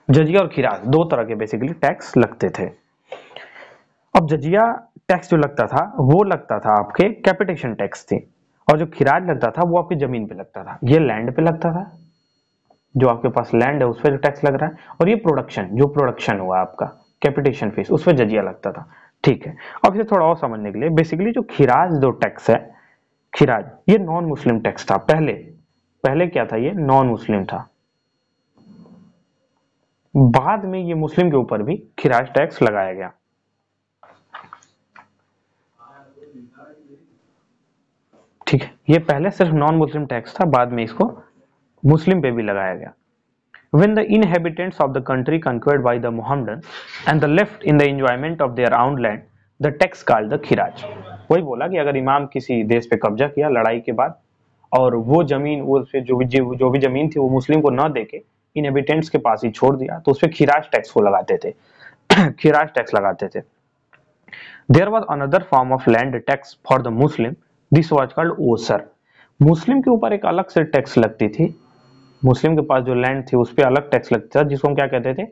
जजिया और खिराज दो तरह के बेसिकली टैक्स लगते थे। अब जजिया टैक्स जो लगता था वो लगता था आपके कैपिटेशन टैक्स थी, और जो खिराज लगता था वो आपकी जमीन पे लगता था। ये लैंड पे लगता था, जो आपके पास लैंड है उस पर टैक्स लग रहा है, और ये प्रोडक्शन, जो प्रोडक्शन हुआ आपका कैपिटेशन फीस, उस पर जजिया लगता था। ठीक है, अब इसे थोड़ा और समझने के लिए बेसिकली जो खिराज दो टैक्स है, खिराज ये नॉन मुस्लिम टैक्स था। पहले पहले क्या था, ये नॉन मुस्लिम था। बाद में ये मुस्लिम के ऊपर भी खिराज टैक्स लगाया गया। ठीक है, ये पहले सिर्फ नॉन मुस्लिम टैक्स था, बाद में इसको मुस्लिम पे भी लगाया गया। When the inhabitants of the country conquered by the Mohammedans and the left in the enjoyment of their own land, the tax called the खिराज। वही बोला कि अगर इमाम किसी देश पे कब्जा किया लड़ाई के बाद, और वो जमीन, वो जो भी जमीन थी वो मुस्लिम को न देके इनहेबिटेंट्स के पास ही छोड़ दिया, तो उस पर खिराज टैक्स को लगाते थे। खिराज टैक्स लगाते थे। There was another form of land tax for the Muslim. This was called ओसर। मुस्लिम के ऊपर एक अलग से टैक्स लगती थी, मुस्लिम के पास जो लैंड थी उस पर अलग टैक्स लगता था, जिसको हम क्या कहते थे,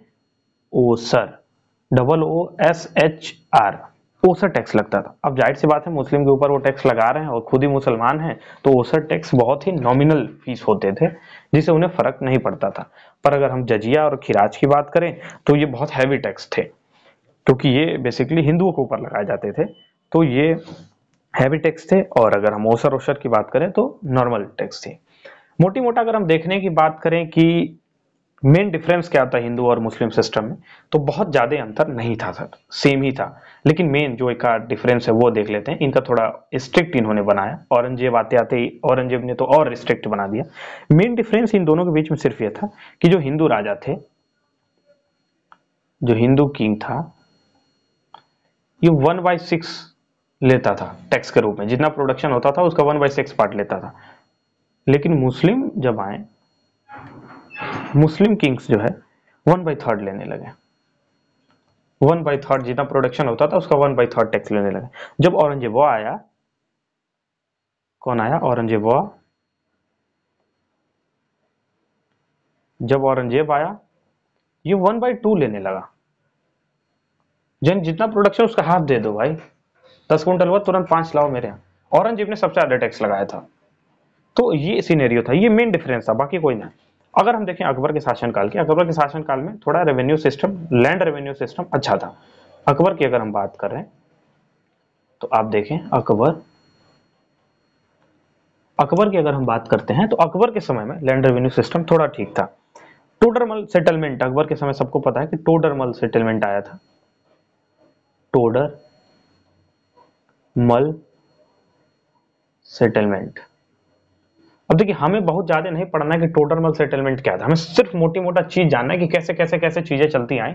ओसर। OOSHR, ओसर टैक्स लगता था। अब जाहिर सी बात है मुस्लिम के ऊपर वो टैक्स लगा रहे हैं और खुद ही मुसलमान हैं, तो ओसर टैक्स बहुत ही नॉमिनल फीस होते थे, जिससे उन्हें फर्क नहीं पड़ता था। पर अगर हम जजिया और खिराज की बात करें तो ये बहुत हैवी टैक्स थे, क्योंकि ये बेसिकली हिंदुओं के ऊपर लगाए जाते थे, तो ये हैवी टैक्स थे। और अगर हम ओसर ओसर की बात करें तो नॉर्मल टैक्स थे। मोटी मोटा अगर हम देखने की बात करें कि मेन डिफरेंस क्या था हिंदू और मुस्लिम सिस्टम में, तो बहुत ज्यादा अंतर नहीं था सर, सेम ही था। लेकिन मेन जो एक डिफरेंस है वो देख लेते हैं। इनका थोड़ा स्ट्रिक्ट इन्होंने बनाया, औरंगजेब आते आते ही औरंगजेब ने तो और स्ट्रिक्ट बना दिया। मेन डिफरेंस इन दोनों के बीच में सिर्फ ये था कि जो हिंदू राजा थे, जो हिंदू किंग था, ये 1/6 लेता था टैक्स के रूप में, जितना प्रोडक्शन होता था उसका 1/6 पार्ट लेता था। लेकिन मुस्लिम जब आए, मुस्लिम किंग्स जो है 1/3 लेने लगे। 1/3 जितना प्रोडक्शन होता था उसका 1/3 टैक्स लेने लगे। जब औरंगजेब आया, कौन आया, औरंगजेब। जब औरंगजेब आया ये 1/2 लेने लगा। जन जितना प्रोडक्शन उसका हाफ दे दो भाई, 10 क्विंटल हुआ तुरंत 5 लाओ मेरे यहाँ। औरंगजेब ने सबसे ज्यादा टैक्स लगाया था। तो ये सिनेरियो था, ये मेन डिफरेंस था, बाकी कोई नहीं। अगर हम देखें अकबर के शासनकाल के, अकबर के शासनकाल में थोड़ा revenue system, land revenue system अच्छा था। अकबर की अगर हम बात कर रहे हैं तो आप देखें अकबर की अगर हम बात करते हैं तो अकबर के समय में लैंड रेवेन्यू सिस्टम थोड़ा ठीक था। टोडरमल सेटलमेंट, अकबर के समय सबको पता है कि टोडरमल सेटलमेंट आया था। टोडरमल सेटलमेंट। अब देखिए हमें बहुत ज्यादा नहीं पढ़ना है कि टोडरमल सेटलमेंट क्या था, हमें सिर्फ मोटी मोटा चीज जानना है कि कैसे कैसे कैसे चीजें चलती आई।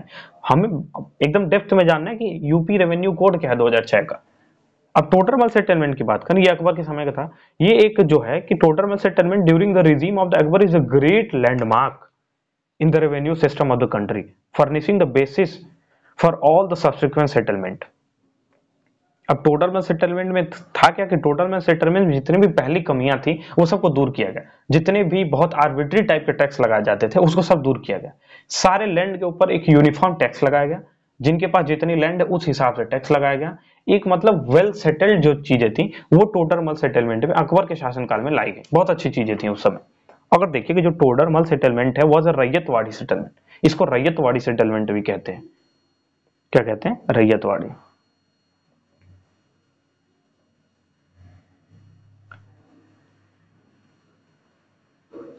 हमें एकदम डेप्थ में जानना है कि यूपी रेवेन्यू कोड क्या है 2006 का। अब टोडरमल सेटलमेंट की बात करें, ये अकबर के समय का था। ये एक जो है कि Todarmal settlement during the regime of the Akbar is a great landmark in the revenue system of the country, furnishing the basis for all the subsequent settlement. अब टोडरमल सेटलमेंट में था क्या कि टोडरमल सेटलमेंट में जितनी भी पहली कमियां थी वो सबको दूर किया गया। जितने भी बहुत आर्बिट्री टाइप के टैक्स लगाए जाते थे उसको सब दूर किया गया। सारे लैंड के ऊपर एक यूनिफॉर्म टैक्स लगाया गया, जिनके पास जितनी लैंड है उस हिसाब से टैक्स लगाया गया। एक मतलब वेल सेटल्ड जो चीजें थी वो टोडरमल सेटलमेंट में अकबर के शासनकाल में लाई गई। बहुत अच्छी चीजें थी उस समय। अगर देखिए कि जो टोडरमल सेटलमेंट है वॉज अ रैयतवाड़ी सेटलमेंट। इसको रैयतवाड़ी सेटलमेंट भी कहते हैं। क्या कहते हैं, रैयतवाड़ी।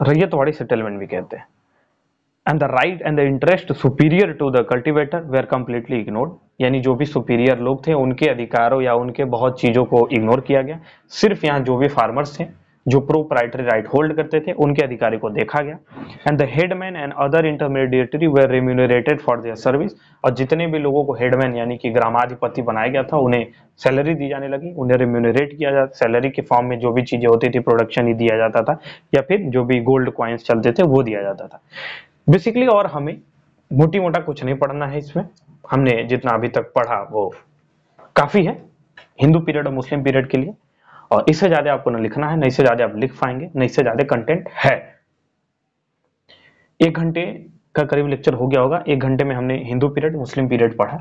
रैयतवाड़ी सेटलमेंट भी कहते हैं। And the right and the interest superior to the cultivator were completely ignored. यानी जो भी सुपीरियर लोग थे उनके अधिकारों या उनके बहुत चीजों को इग्नोर किया गया। सिर्फ यहाँ जो भी फार्मर्स थे जो प्रोप्राइटरी राइट होल्ड करते थे उनके अधिकारी को देखा गया। And the headman and other intermediatory were remunerated for their service. और जितने भी लोगों को हेडमैन यानी कि ग्रामाधिपति बनाया गया था उन्हें सैलरी दी जाने लगी, उन्हें रेम्यूनरेट किया जाता। सैलरी के फॉर्म में जो भी चीजें होती थी प्रोडक्शन ही दिया जाता था, या फिर जो भी गोल्ड कॉइन्स चलते थे वो दिया जाता था बेसिकली। और हमें मोटी मोटा कुछ नहीं पढ़ना है इसमें, हमने जितना अभी तक पढ़ा वो काफी है हिंदू पीरियड और मुस्लिम पीरियड के लिए। और इससे ज्यादा आपको ना लिखना है, नहीं से ज्यादा आप लिख पाएंगे, नहीं से ज्यादा कंटेंट है। 1 घंटे का करीब लेक्चर हो गया होगा। 1 घंटे में हमने हिंदू पीरियड, मुस्लिम पीरियड पढ़ा।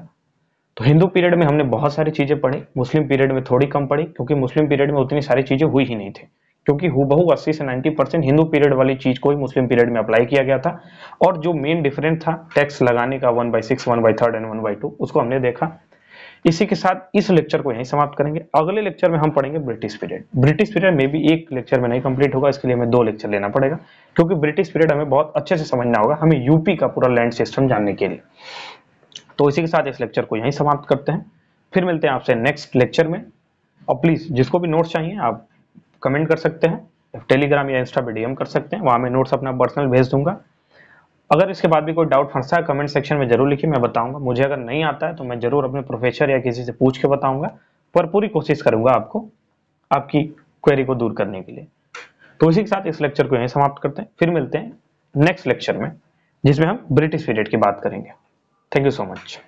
तो हिंदू पीरियड में हमने बहुत सारी चीजें पढ़ी, मुस्लिम पीरियड में थोड़ी कम पढ़ी, क्योंकि मुस्लिम पीरियड में उतनी सारी चीजें हुई ही नहीं थी, क्योंकि हूबहू 80 से 90% हिंदू पीरियड वाली चीज को ही मुस्लिम पीरियड में अप्लाई किया गया था। और जो मेन डिफरेंस था टैक्स लगाने का 1/6, 1/3 एंड 1/2, उसको हमने देखा। इसी के साथ इस लेक्चर को यहीं समाप्त करेंगे। अगले लेक्चर में हम पढ़ेंगे ब्रिटिश पीरियड। ब्रिटिश पीरियड में भी एक लेक्चर में नहीं कंप्लीट होगा, इसके लिए हमें 2 लेक्चर लेना पड़ेगा, क्योंकि ब्रिटिश पीरियड हमें बहुत अच्छे से समझना होगा, हमें यूपी का पूरा लैंड सिस्टम जानने के लिए। तो इसी के साथ इस लेक्चर को यहीं समाप्त करते हैं, फिर मिलते हैं आपसे नेक्स्ट लेक्चर में। और प्लीज जिसको भी नोट्स चाहिए आप कमेंट कर सकते हैं, टेलीग्राम या इंस्टा पे डीएम कर सकते हैं, वहां मैं नोट्स अपना पर्सनल भेज दूंगा। अगर इसके बाद भी कोई डाउट फंसता है कमेंट सेक्शन में जरूर लिखिए, मैं बताऊंगा। मुझे अगर नहीं आता है तो मैं जरूर अपने प्रोफेसर या किसी से पूछ के बताऊंगा, पर पूरी कोशिश करूंगा आपको आपकी क्वेरी को दूर करने के लिए। तो इसी के साथ इस लेक्चर को यहीं समाप्त करते हैं, फिर मिलते हैं नेक्स्ट लेक्चर में, जिसमें हम ब्रिटिश पीरियड की बात करेंगे। Thank you so much.